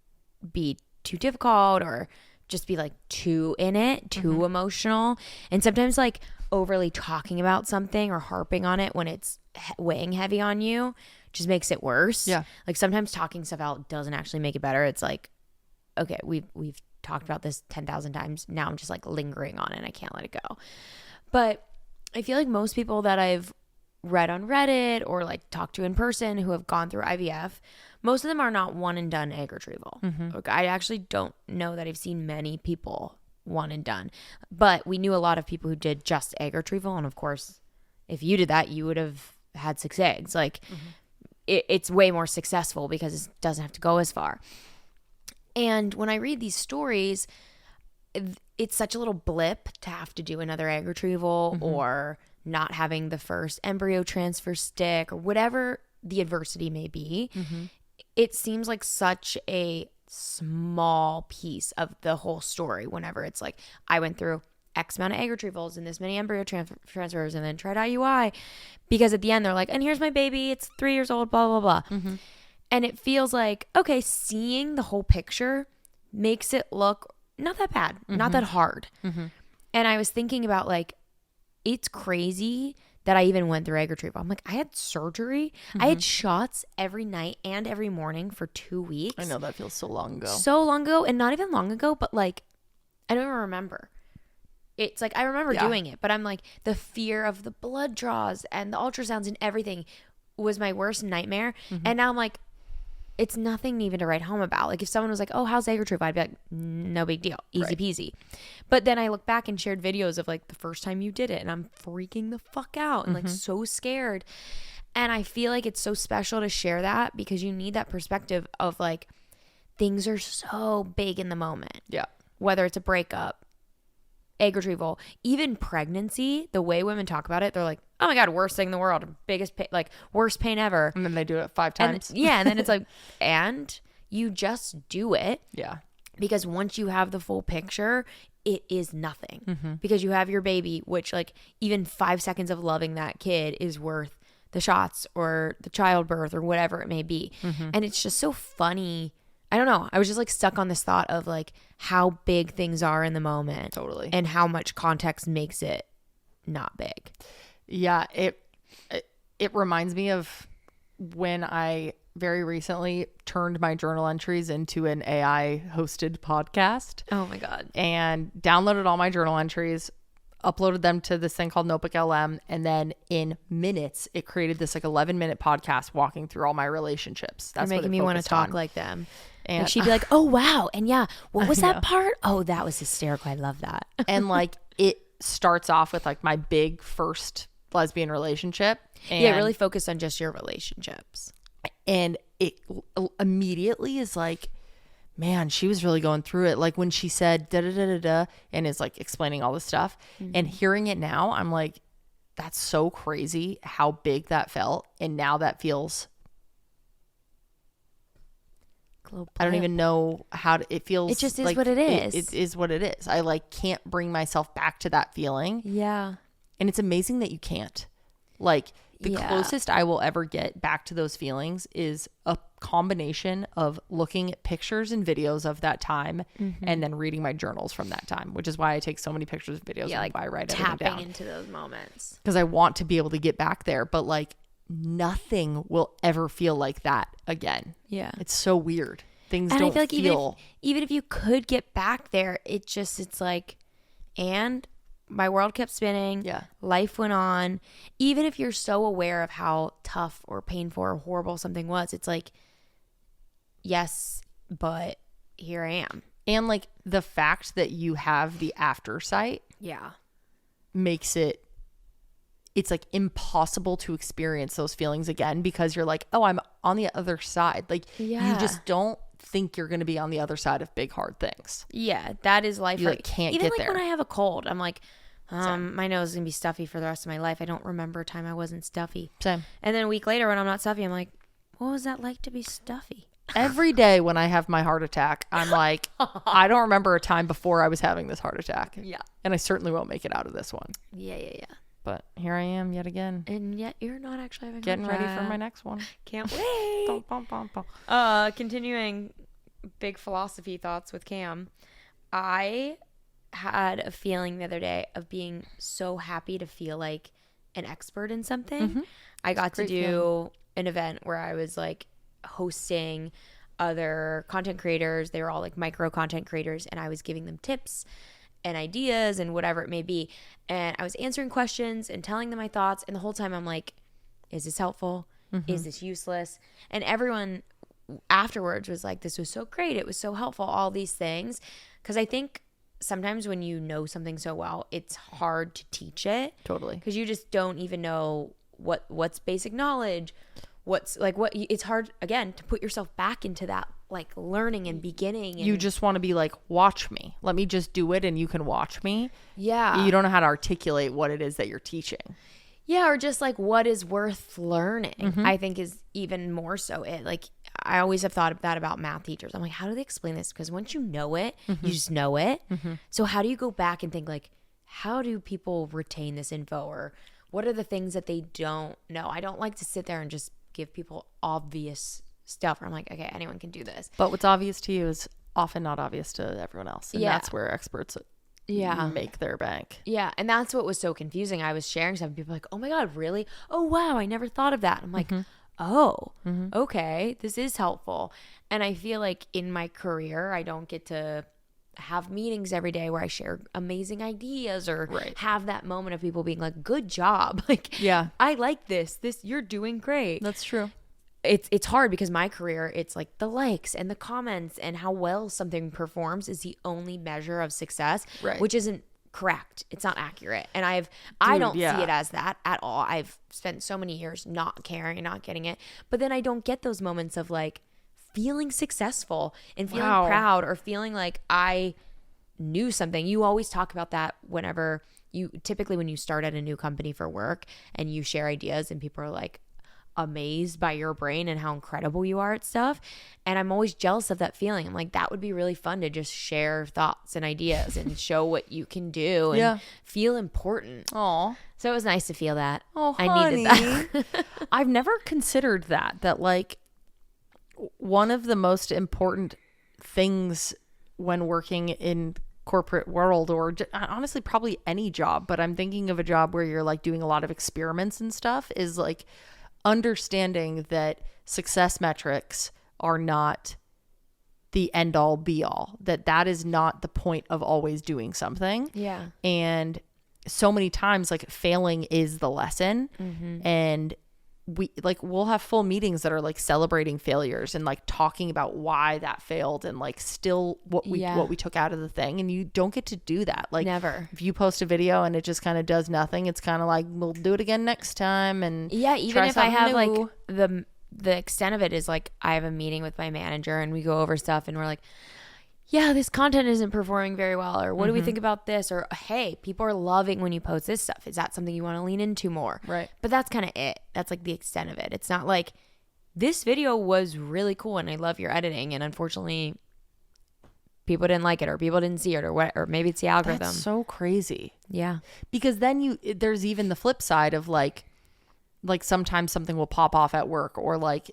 be too difficult or just be like too in it, too emotional. And sometimes like overly talking about something or harping on it when it's weighing heavy on you just makes it worse. Yeah. Like sometimes talking stuff out doesn't actually make it better. It's like, okay, we've talked about this 10,000 times. Now I'm just like lingering on it and I can't let it go. But I feel like most people that I've read on Reddit or like talked to in person who have gone through IVF, most of them are not one and done egg retrieval. Like, I actually don't know that I've seen many people one and done, but we knew a lot of people who did just egg retrieval. And of course, if you did that, you would have had 6 eggs. Like it's way more successful because it doesn't have to go as far. And when I read these stories, it's such a little blip to have to do another egg retrieval or not having the first embryo transfer stick or whatever the adversity may be. It seems like such a small piece of the whole story whenever it's like, I went through X amount of egg retrievals and this many embryo transfers and then tried IUI, because at the end they're like, and here's my baby, it's 3 years old, blah, blah, blah. And it feels like, okay, seeing the whole picture makes it look not that bad, not that hard. And I was thinking about like, it's crazy that I even went through egg retrieval. I'm like, I had surgery. I had shots every night and every morning for 2 weeks. I know that feels so long ago. So long ago, and not even long ago, but like, I don't even remember. It's like, I remember doing it, but I'm like, the fear of the blood draws and the ultrasounds and everything was my worst nightmare. And now I'm like, it's nothing even to write home about. Like if someone was like, oh, how's egg retrieval? I'd be like, no big deal. Easy peasy. But then I look back and shared videos of like the first time you did it and I'm freaking the fuck out and like so scared. And I feel like it's so special to share that because you need that perspective of like, things are so big in the moment. Yeah. Whether it's a breakup, egg retrieval, even pregnancy, the way women talk about it, they're like, oh my God, worst thing in the world, biggest pain, like worst pain ever. And then they do it 5 times. And then it's like, and you just do it. Yeah. Because once you have the full picture, it is nothing. Because you have your baby, which like even 5 seconds of loving that kid is worth the shots or the childbirth or whatever it may be. And it's just so funny. I don't know. I was just like stuck on this thought of like how big things are in the moment. Totally. And how much context makes it not big. Yeah. It reminds me of when I very recently turned my journal entries into an AI hosted podcast. Oh my God. And downloaded all my journal entries, uploaded them to this thing called Notebook LM, and then in minutes it created this like 11-minute podcast walking through all my relationships. That's making me want to talk like them. And like she'd be like, "Oh wow, and yeah, what was that part? Oh, that was hysterical. I love that." And like it starts off with like my big first lesbian relationship. And yeah, really focused on just your relationships. And it immediately is like, man, she was really going through it. Like when she said da da da da da and is like explaining all this stuff, and hearing it now, I'm like, that's so crazy how big that felt. And now that feels, I don't even know how to, it feels. It just is like what it is. It is what it is. I like can't bring myself back to that feeling. Yeah. And it's amazing that you can't. Like the closest I will ever get back to those feelings is a combination of looking at pictures and videos of that time and then reading my journals from that time, which is why I take so many pictures and videos. Yeah, like I write tapping down into those moments. because I want to be able to get back there, but like nothing will ever feel like that again. Yeah. It's so weird. Things And don't I feel like feel. even if you could get back there, it's like, and my world kept spinning. Yeah. Life went on. Even if you're so aware of how tough or painful or horrible something was, it's like, yes, but here I am. And like the fact that you have the aftersight Yeah. makes it's like impossible to experience those feelings again because you're like, oh, I'm on the other side. Like you just don't think you're going to be on the other side of big hard things. Yeah, that is life. You like can't even get like there. when I have a cold, I'm like, my nose is gonna be stuffy for the rest of my life. I don't remember a time I wasn't stuffy. Same. And then a week later when I'm not stuffy, I'm like, what was that like to be stuffy? Every day when I have my heart attack, I'm like, I don't remember a time before I was having this heart attack. Yeah. And I certainly won't make it out of this one. Yeah. But here I am yet again. And yet you're not actually having Getting a ready heart for my attack. next one. Can't wait. Bum, bum, bum, bum. Continuing big philosophy thoughts with Cam. I had a feeling the other day of being so happy to feel like an expert in something. I got to do an event where I was like hosting other content creators. They were all like micro content creators, and I was giving them tips and ideas and whatever it may be. And I was answering questions and telling them my thoughts. And the whole time I'm like, is this helpful? Is this useless? And everyone afterwards was like, this was so great. It was so helpful. All these things. Because I think sometimes when you know something so well, it's hard to teach it. Totally. Because you just don't even know what's basic knowledge. It's hard, again, to put yourself back into that like learning and beginning. And You just want to be like, watch me. Let me just do it and you can watch me. yeah. You don't know how to articulate what it is that you're teaching. Yeah, or just like what is worth learning, I think is even more so it. Like I always have thought of that about math teachers. I'm like, how do they explain this? Because once you know it, you just know it. So how do you go back and think like, how do people retain this info, or what are the things that they don't know? I don't like to sit there and just give people obvious stuff where I'm like, okay, anyone can do this. But what's obvious to you is often not obvious to everyone else. And that's where experts make their bank. Yeah, and that's what was so confusing. I was sharing something, people were like, oh my God, really? Oh wow, I never thought of that. I'm like, oh, okay, this is helpful. And I feel like in my career, I don't get to have meetings every day where I share amazing ideas or have that moment of people being like, good job. Like, Yeah. I like this, you're doing great. That's true. It's hard because my career, it's like the likes and the comments and how well something performs is the only measure of success, which isn't correct. It's not accurate. And I don't see it as that at all. I've spent so many years not caring and not getting it. But then I don't get those moments of like feeling successful and feeling proud or feeling like I knew something. You always talk about that whenever typically when you start at a new company for work and you share ideas and people are like amazed by your brain and how incredible you are at stuff. And I'm always jealous of that feeling. I'm like, that would be really fun to just share thoughts and ideas and show what you can do and feel important. Aw. So it was nice to feel that. Oh, I needed that. I've never considered that like one of the most important things when working in corporate world, or honestly probably any job, but I'm thinking of a job where you're like doing a lot of experiments and stuff, is like understanding that success metrics are not the end all be all, that is not the point of always doing something. Yeah. And so many times like failing is the lesson. And we'll have full meetings that are like celebrating failures and like talking about why that failed and like still what we took out of the thing. And you don't get to do that. Like never. If you post a video and it just kind of does nothing, it's kind of like, we'll do it again next time. And even if I have new. like the extent of it is like I have a meeting with my manager and we go over stuff and we're like, yeah, this content isn't performing very well, or what do we think about this, or hey, people are loving when you post this stuff, is that something you want to lean into more? Right. But that's kind of it. That's like the extent of it. It's not like this video was really cool and I love your editing, and unfortunately people didn't like it, or people didn't see it, or what, or maybe it's the algorithm. That's so crazy. Yeah. Because then there's even the flip side of like sometimes something will pop off at work, or like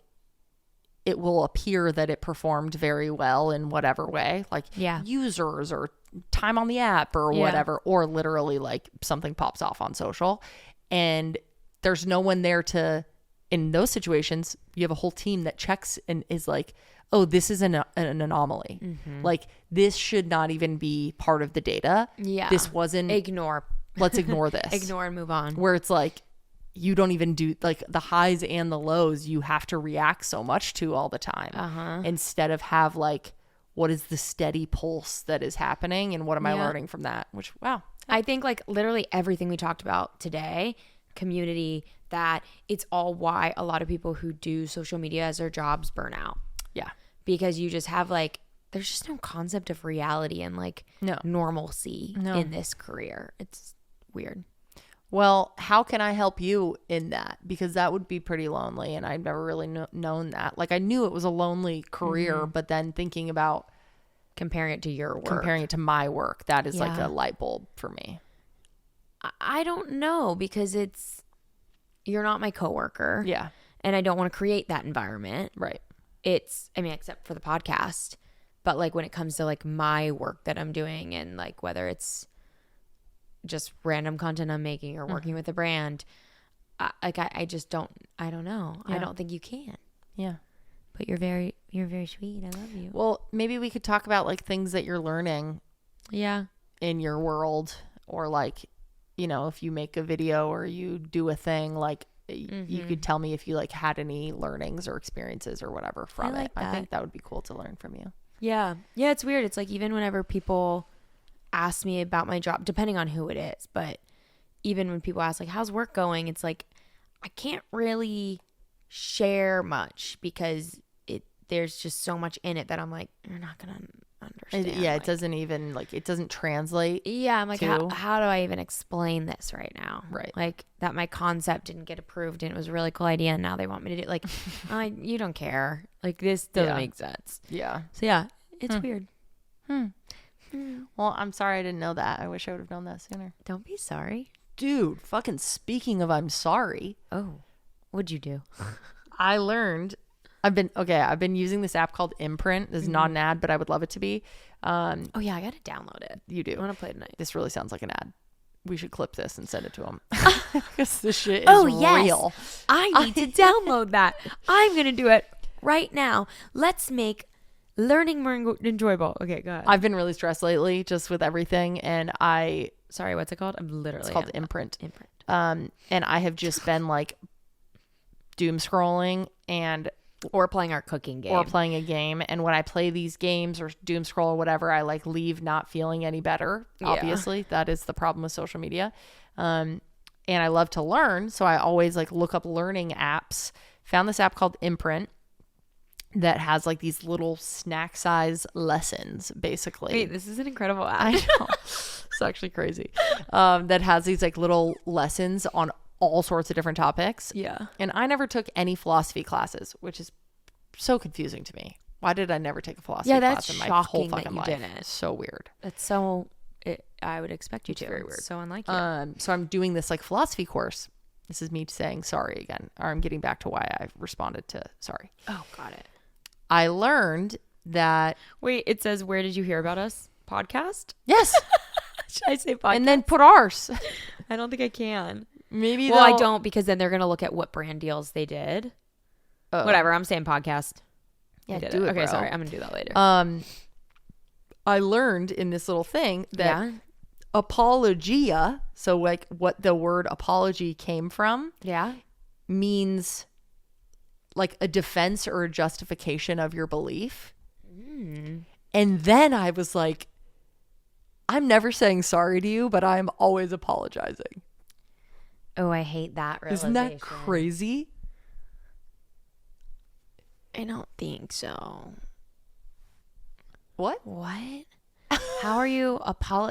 it will appear that it performed very well in whatever way, like users or time on the app or whatever, or literally like something pops off on social and there's no one there to, in those situations, you have a whole team that checks and is like, oh, this is an anomaly. Like this should not even be part of the data. Yeah. This wasn't. Let's ignore this. Ignore and move on. Where it's like, you don't even do like the highs and the lows you have to react so much to all the time, instead of have like, what is the steady pulse that is happening and what am I learning from that? Which, wow. I think like literally everything we talked about today, community, that it's all why a lot of people who do social media as their jobs burn out. Yeah. Because you just have like, there's just no concept of reality and like normalcy in this career. It's weird. Well, how can I help you in that? Because that would be pretty lonely, and I've never really known that. Like I knew it was a lonely career, but then thinking about comparing it to your work, comparing it to my work, that is like a light bulb for me. I don't know, because you're not my coworker. Yeah. And I don't want to create that environment. Right. Except for the podcast, but like when it comes to like my work that I'm doing, and like whether it's just random content I'm making or working with a brand, I just don't know. I don't think you can. Yeah. But you're very sweet. I love you. Well, maybe we could talk about like things that you're learning in your world, or like, you know, if you make a video or you do a thing, like you could tell me if you like had any learnings or experiences or whatever from it. I think that would be cool to learn from you. Yeah. Yeah, it's weird. It's like even whenever people ask me about my job, depending on who it is, but even when people ask like, how's work going, it's like I can't really share much because there's just so much in it that I'm like, you're not gonna understand. It doesn't even like, it doesn't translate. Yeah, I'm like, how do I even explain this right now? Right. Like that my concept didn't get approved and it was a really cool idea and now they want me to do like you don't care, like this doesn't make sense. Yeah. So yeah, it's weird. Well, I'm sorry I didn't know that. I wish I would have known that sooner. Don't be sorry. Dude, fucking speaking of I'm sorry. Oh, what'd you do? I learned, I've been using this app called Imprint. This is not an ad, but I would love it to be. Oh yeah, I gotta download it. You do. I want to play tonight. This really sounds like an ad. We should clip this and send it to him. Because this shit is real. I need to download that. I'm gonna do it right now. Let's make learning more enjoyable. Okay, go ahead. I've been really stressed lately just with everything, and sorry, what's it called? It's called Imprint. Imprint. And I have just been like doom scrolling or playing our cooking game, or playing a game. And when I play these games or doom scroll or whatever, I like leave not feeling any better. Obviously, that is the problem with social media. And I love to learn, so I always like look up learning apps. Found this app called Imprint that has like these little snack size lessons, basically. Wait, this is an incredible app. I know. It's actually crazy. That has these like little lessons on all sorts of different topics. Yeah. And I never took any philosophy classes, which is so confusing to me. Why did I never take a philosophy class in my whole fucking life? Didn't. So weird. That's so, I would expect you to. Very weird. So unlike you. So I'm doing this like philosophy course. This is me saying sorry again, or I'm getting back to why I responded to sorry. Oh, got it. I learned that Wait, it says, where did you hear about us? Podcast? yes, Should I say podcast? and then put ours. I don't think I can. Maybe Well, I they'll- don't, because then they're going to look at what brand deals they did. Oh. Whatever. I'm saying podcast. Yeah, I did do it, Okay, bro. sorry. I'm going to do that later. I learned in this little thing that Yeah. apologia, so like what the word apology came from, Yeah. means like a defense or a justification of your belief. And then I was like, I'm never saying sorry to you, but I'm always apologizing. Oh, I hate that realization. Isn't that crazy? I don't think so. What? What? How are you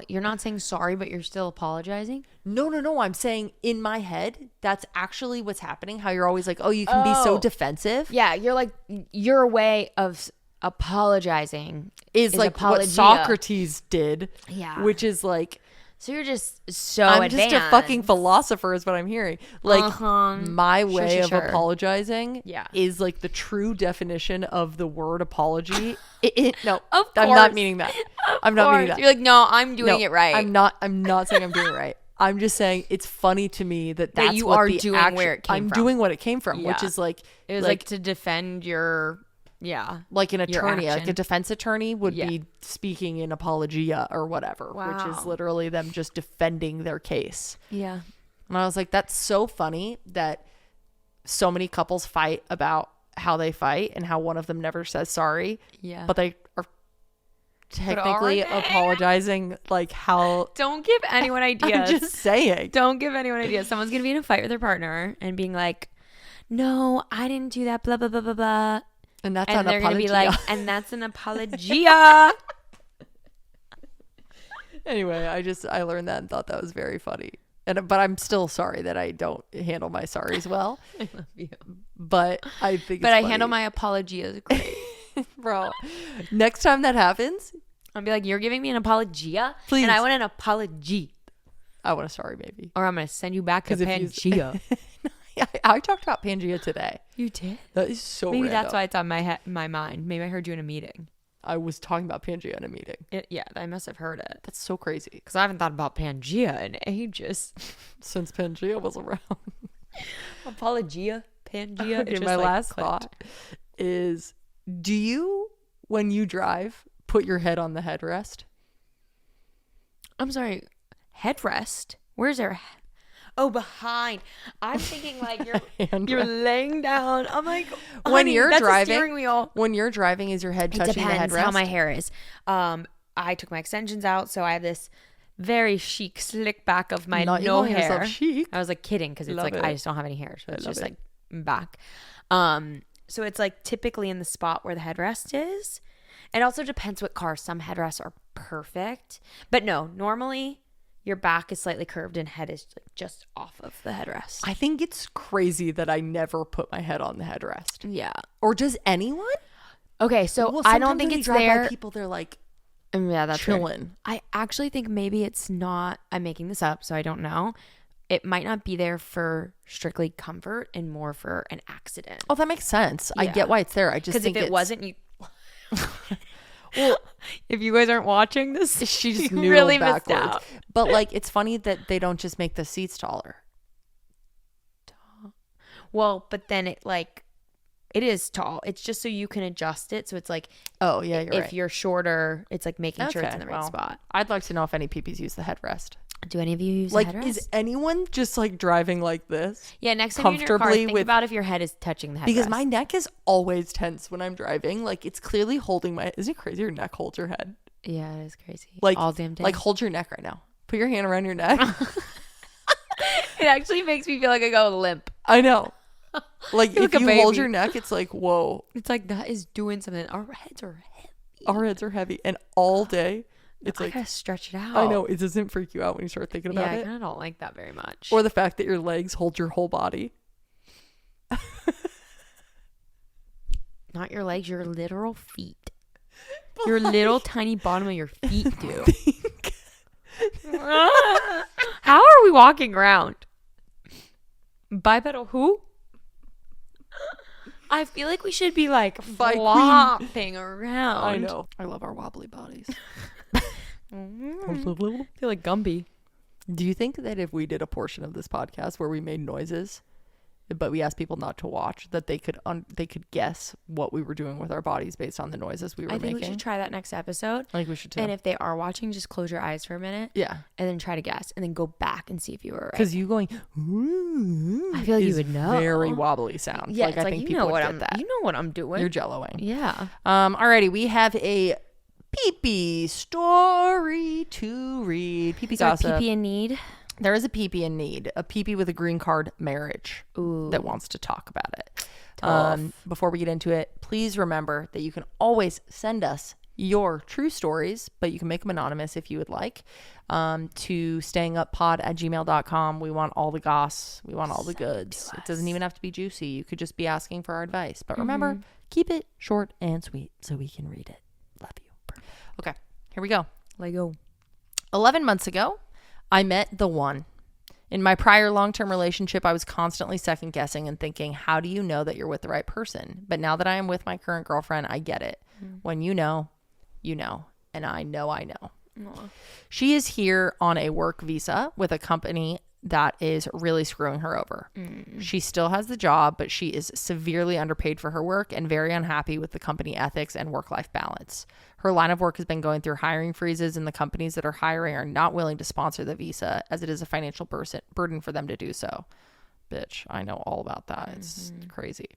you're not saying sorry, but you're still apologizing? No. I'm saying in my head, that's actually what's happening. How you're always like, oh, you can be so Oh. defensive. Yeah, you're like, your way of apologizing Is like what apologia. Socrates did. Yeah. Which is like, So you're just so I'm advanced. just a fucking philosopher is what I'm hearing. Like my way of Sure. apologizing Yeah. is like the true definition of the word apology. No, Of I'm not course. meaning that. I'm not meaning that. You're like, no, I'm doing No, it right. I'm not saying I'm doing it right. I'm just saying it's funny to me that That that's you what are the doing where it came I'm from. doing what it came from, which Yeah. is like it was like to defend your, like an your attorney, like action. a defense attorney would Yeah. be speaking in apologia or whatever, which is Wow. literally them just defending their case. yeah. And I was like, that's so funny that so many couples fight about how they fight and how one of them never says sorry, Yeah. but they are technically they? apologizing. Like how Don't give anyone I'm ideas. just saying. Don't give anyone ideas. Someone's going to be in a fight with their partner and being like, no, I didn't do that, blah, blah, blah, blah, blah. And that's And an they're going to be apologia. like, and that's an apologia. Anyway, I learned that and thought that was very funny. But I'm still sorry that I don't handle my sorries well. I love you. But I think But it's I funny. handle my apologias great. Bro, next time that happens, I'll be like, you're giving me an apologia? Please. And I want an apology. I want a sorry maybe. Or I'm going to send you back to 'Cause if you- Pangea. I talked about Pangea today. You did? That is so Maybe random. that's why it's on my mind. Maybe I heard you in a meeting. I was talking about Pangea in a meeting. Yeah, I must have heard it. That's so crazy. Because I haven't thought about Pangea in ages. Since Pangea was around. Apologia, Pangea. Okay, my last thought is, do you, when you drive, put your head on the headrest? I'm sorry, headrest? Where's there? Oh, behind. I'm thinking like you're Handrest. laying down. I'm like, When honey, you're that's a driving, steering wheel. when you're driving, is your head It touching the depends headrest? how my hair is. I took my extensions out, so I have this very chic slick back of my Not you no calling yourself hair. chic. I was like kidding because it's Love like it. I just don't have any hair, so it's love just it. like back. So it's like typically in the spot where the headrest is. It also depends what car. Some headrests are perfect, but no, normally your back is slightly curved and head is like just off of the headrest. I think it's crazy that I never put my head on the headrest. Yeah. Or does anyone? Okay, so Well, I don't sometimes think when you it's drive by there. people, they're like Yeah, that's weird. chilling. I actually think maybe it's not. I'm making this up, so I don't know. It might not be there for strictly comfort and more for an accident. Oh, that makes sense. I Yeah. get why it's there. I just Because think if it it's, wasn't, you. well, If you guys aren't watching this, she just you noodled really missed backwards. out. But like, it's funny that they don't just make the seats taller. Well, but then it is tall. It's just so you can adjust it. So it's like Oh yeah, you're if right. you're shorter, it's like making sure it's in the right well, spot. I'd like to know if any peepees use the headrest. Do any of you use Like, a headrest? is anyone just like driving like this? Yeah, next time you're in your car, comfortably think with- about if your head is touching the headrest. Because my neck is always tense when I'm driving. Like, it's clearly holding my. Isn't it crazy? Your neck holds your head. Yeah, it is crazy. Like all damn day. Like, hold your neck right now. Put your hand around your neck. it actually makes me feel like I go limp. I know. Like, You if look a you hold baby. your neck, it's like, whoa, It's like that is doing something. Our heads are heavy. our heads are heavy. And all day, it's I like, gotta stretch it out. I know, it doesn't freak you out when you start thinking Yeah, about I it. kind of don't like that very much. Or the fact that your legs hold your whole body. Not your legs, your literal feet. Your little tiny bottom of your feet do. How are we walking around? Bipedal who? I feel like we should be like By flopping around. I know. I love our wobbly bodies. I feel like Gumby. Do you think that if we did a portion of this podcast where we made noises, but we asked people not to watch, that they could guess what we were doing with our bodies based on the noises we were making? I think we should try that next episode. I think we should too. And if they are watching, just close your eyes for a minute. Yeah. And then try to guess. And then go back and see if you were right. Because you going, ooh, I feel like you would know. Very wobbly sound. Yeah, like, I think people would get that. You know what I'm doing. You're jelloing. Yeah. Alrighty, we have a pee-pee story to read. Pee-pee gossip. Pee-pee in need? There is a pee-pee in need. A pee-pee with a green card marriage. Ooh. That wants to talk about it. Tough. Before we get into it, please remember that you can always send us your true stories, but you can make them anonymous if you would like, to stayinguppod@gmail.com. We want all the goss. We want all the goods. It doesn't even have to be juicy. You could just be asking for our advice. But remember, keep it short and sweet so we can read it. Love you. Okay, here we go. Let go. 11 months ago, I met the one. In my prior long-term relationship, I was constantly second-guessing and thinking, how do you know that you're with the right person? But now that I am with my current girlfriend, I get it. When you know, and I know I know. Aww. She is here on a work visa with a company that is really screwing her over. She still has the job, but she is severely underpaid for her work and very unhappy with the company ethics and work-life balance. Her line of work has been going through hiring freezes, and the companies that are hiring are not willing to sponsor the visa as it is a financial burden for them to do so. Bitch, I know all about that. It's crazy.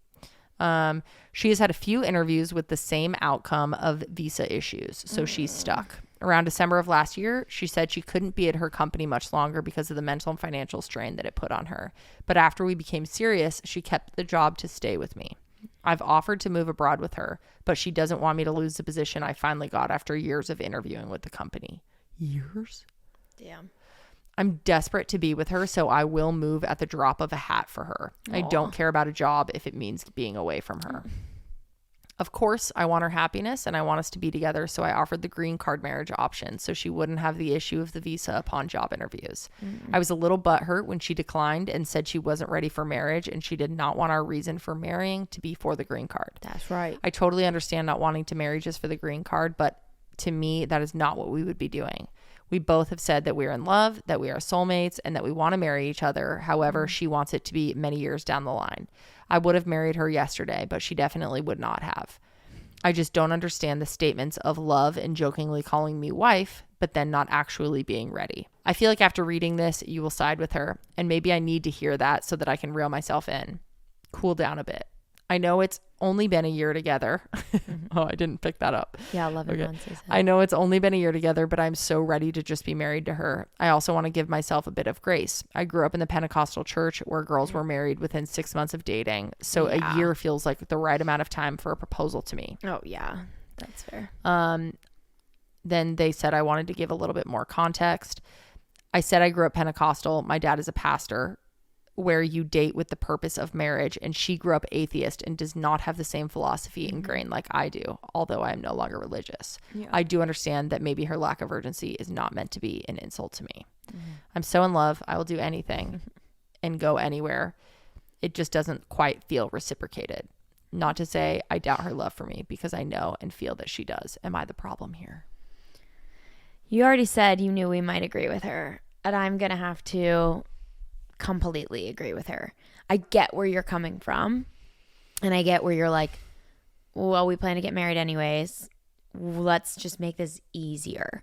She has had a few interviews with the same outcome of visa issues, so she's stuck. Around December of last year, she said she couldn't be at her company much longer because of the mental and financial strain that it put on her. But after we became serious, she kept the job to stay with me. I've offered to move abroad with her, but she doesn't want me to lose the position I finally got after years of interviewing with the company. Years? Damn. I'm desperate to be with her, so I will move at the drop of a hat for her. Aww. I don't care about a job if it means being away from her. Of course, I want her happiness and I want us to be together, so I offered the green card marriage option so she wouldn't have the issue of the visa upon job interviews. I was a little butthurt when she declined and said she wasn't ready for marriage and she did not want our reason for marrying to be for the green card. That's right. I totally understand not wanting to marry just for the green card, but to me, that is not what we would be doing. We both have said that we're in love, that we are soulmates, and that we want to marry each other. However, she wants it to be many years down the line. I would have married her yesterday, but she definitely would not have. I just don't understand the statements of love and jokingly calling me wife, but then not actually being ready. I feel like after reading this, you will side with her, and maybe I need to hear that so that I can reel myself in. Cool down a bit. I know it's only been a year together. Oh, I didn't pick that up. Yeah, 11 months. I know it's only been a year together, but I'm so ready to just be married to her. I also want to give myself a bit of grace. I grew up in the Pentecostal church where girls were married within 6 months of dating. So a year feels like the right amount of time for a proposal to me. Oh, yeah. That's fair. Then they said I wanted to give a little bit more context. I said I grew up Pentecostal. My dad is a pastor, where you date with the purpose of marriage, and she grew up atheist and does not have the same philosophy ingrained like I do, although I am no longer religious. I do understand that maybe her lack of urgency is not meant to be an insult to me. I'm so in love. I will do anything and go anywhere. It just doesn't quite feel reciprocated. Not to say I doubt her love for me, because I know and feel that she does. Am I the problem here? You already said you knew we might agree with her, and I'm going to have to completely agree with her. I get where you're coming from, and I get where you're like, well, we plan to get married anyways. Let's just make this easier.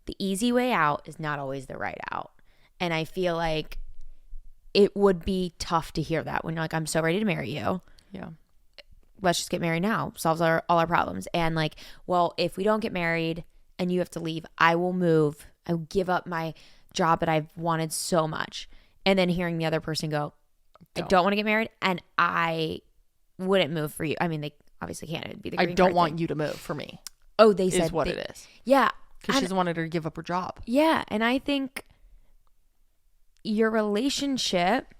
The easy way out is not always the right out. And I feel like it would be tough to hear that when you're like, I'm so ready to marry you. Yeah. Let's just get married now. Solves all our problems. And like, well, if we don't get married and you have to leave, I will move. I will give up my job that I've wanted so much. And then hearing the other person go, I don't want to get married, and I wouldn't move for you. I mean, they obviously can't. It'd be the green I don't card want thing. you to move for me. Oh, they said is what it is. Yeah. Because she doesn't want her to give up her job. Yeah. And I think your relationship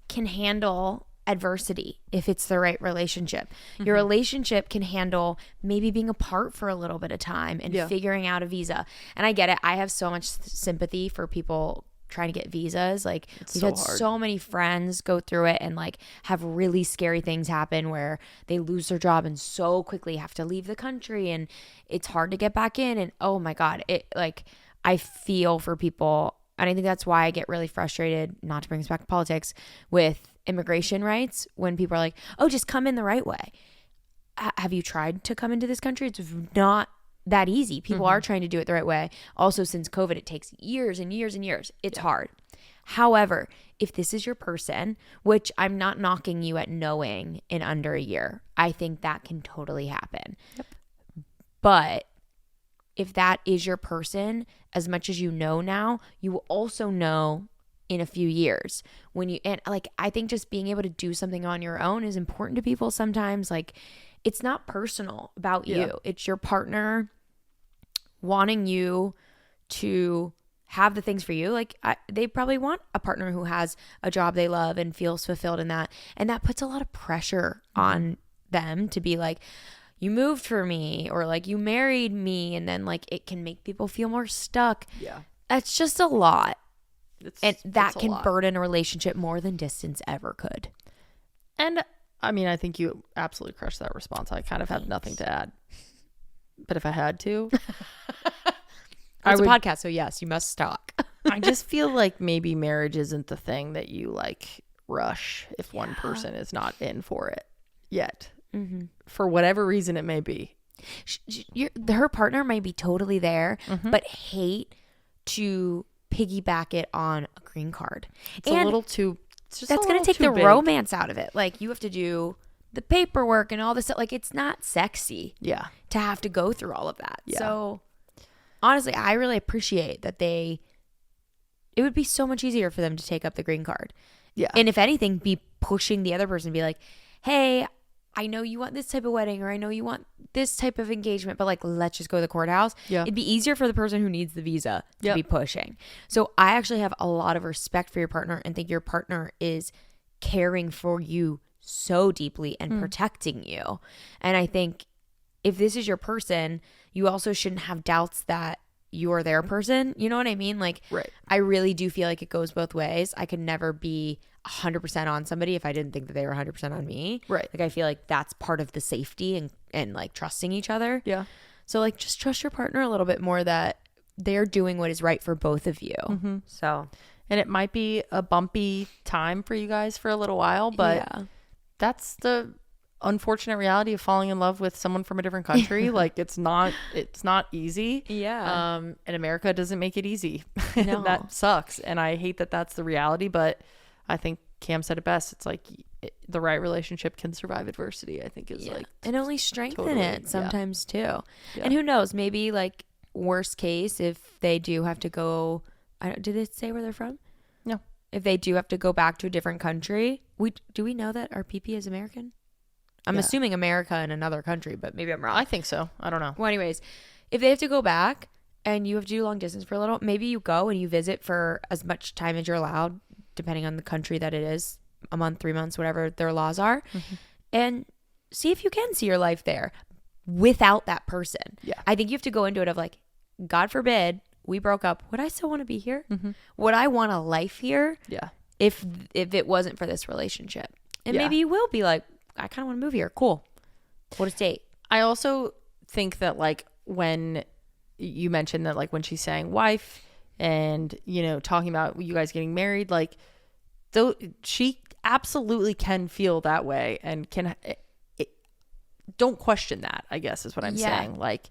can handle adversity if it's the right relationship. Your relationship can handle maybe being apart for a little bit of time and figuring out a visa. And I get it. I have so much sympathy for people trying to get visas. Like It's we've so had hard. so many friends go through it and like have really scary things happen where they lose their job and so quickly have to leave the country and it's hard to get back in. And oh my God, it like I feel for people. And I think that's why I get really frustrated, not to bring us back to politics, with immigration rights when people are like, oh, just come in the right way. Have you tried to come into this country? It's not that easy. People are trying to do it the right way. Also, since COVID, it takes years and years and years. It's hard. However, if this is your person, which I'm not knocking you at knowing in under a year, I think that can totally happen. Yep. But if that is your person, as much as you know now, you will also know in a few years when you, and like, I think just being able to do something on your own is important to people sometimes. Like, it's not personal about you. It's your partner wanting you to have the things for you. Like they probably want a partner who has a job they love and feels fulfilled in that. And that puts a lot of pressure on them to be like, you moved for me, or like you married me. And then like it can make people feel more stuck. Yeah. That's just a lot. And that it's a can lot. burden a relationship more than distance ever could. And I mean, I think you absolutely crushed that response. I kind of have nothing to add. But if I had to, It's a podcast, so yes, you must talk. I just feel like maybe marriage isn't the thing that you like rush if one person is not in for it yet. For whatever reason it may be. Her partner might be totally there, but hate to piggyback it on a green card. It's a little too... That's going to take the romance out of it. Like, you have to do the paperwork and all this stuff. Like, it's not sexy to have to go through all of that. Yeah. So, honestly, I really appreciate that it would be so much easier for them to take up the green card. Yeah. And if anything, be pushing the other person to be like, hey, I know you want this type of wedding, or I know you want this type of engagement, but like, let's just go to the courthouse. Yeah. It'd be easier for the person who needs the visa to be pushing. So I actually have a lot of respect for your partner and think your partner is caring for you so deeply and protecting you. And I think if this is your person, you also shouldn't have doubts that you're their person. You know what I mean? Like, Right. I really do feel like it goes both ways. I could never be 100% on somebody if I didn't think that they were 100% on me. Right. Like, I feel like that's part of the safety and like trusting each other. Yeah. So like, just trust your partner a little bit more that they're doing what is right for both of you. So, And it might be a bumpy time for you guys for a little while, but that's the unfortunate reality of falling in love with someone from a different country. Like, it's not easy. Yeah. And America doesn't make it easy. No. That sucks. And I hate that that's the reality, but I think Cam said it best. It's like the right relationship can survive adversity, I think is like. And only strengthen totally, it sometimes too. Yeah. And who knows, maybe like worst case, if they do have to go, did it say where they're from? No. If they do have to go back to a different country, do we know that our PP is American? I'm assuming America in another country, but maybe I'm wrong. I think so. I don't know. Well, anyways, if they have to go back and you have to do long distance for a little, maybe you go and you visit for as much time as you're allowed, depending on the country that it is, a month, 3 months, whatever their laws are, and see if you can see your life there without that person. Yeah. I think you have to go into it of like, God forbid we broke up. Would I still want to be here? Would I want a life here? Yeah. If it wasn't for this relationship? And maybe you will be like, I kind of want to move here. Cool. We'll just date. I also think that like when you mentioned that, like when she's saying wife and, you know, talking about you guys getting married, like though she absolutely can feel that way and don't question that, I guess is what I'm saying. Like,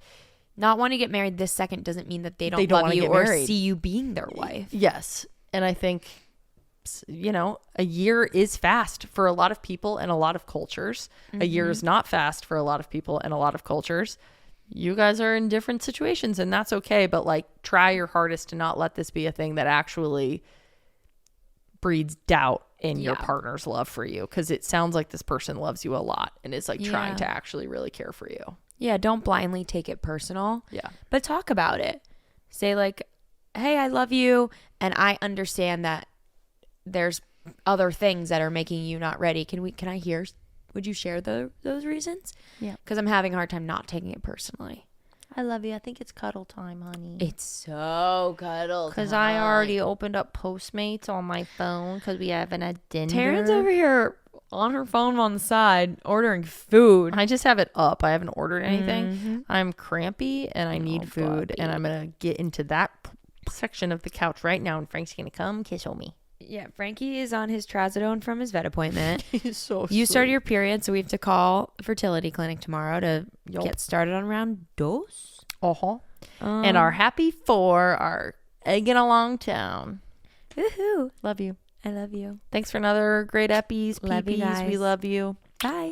not wanting to get married this second doesn't mean that they don't don't love wanna you get or married. see you being their wife. yes. And I think, you know, a year is fast for a lot of people and a lot of cultures. A year is not fast for a lot of people and a lot of cultures. You guys are in different situations and that's okay. But like, try your hardest to not let this be a thing that actually breeds doubt in your partner's love for you. Cause it sounds like this person loves you a lot and is like trying to actually really care for you. Yeah. Don't blindly take it personal. Yeah. But talk about it. Say like, hey, I love you. And I understand that there's other things that are making you not ready. Would you share those reasons? Yeah. Because I'm having a hard time not taking it personally. I love you. I think it's cuddle time, honey. It's so cuddle. Because I already opened up Postmates on my phone because we have an addendum. Taryn's over here on her phone on the side ordering food. I just have it up. I haven't ordered anything. Mm-hmm. I'm crampy and I need food. Bobby. And I'm going to get into that section of the couch right now. And Frank's going to come kiss on me. Yeah, Frankie is on his trazodone from his vet appointment. He's so You sweet. started your period, so we have to call the fertility clinic tomorrow to Yup. get started on round dos. Uh-huh. And our happy 4 are egging along town. Woohoo! Love you. I love you. Thanks for another great eppies. Love you PPs. We guys. love you. Bye.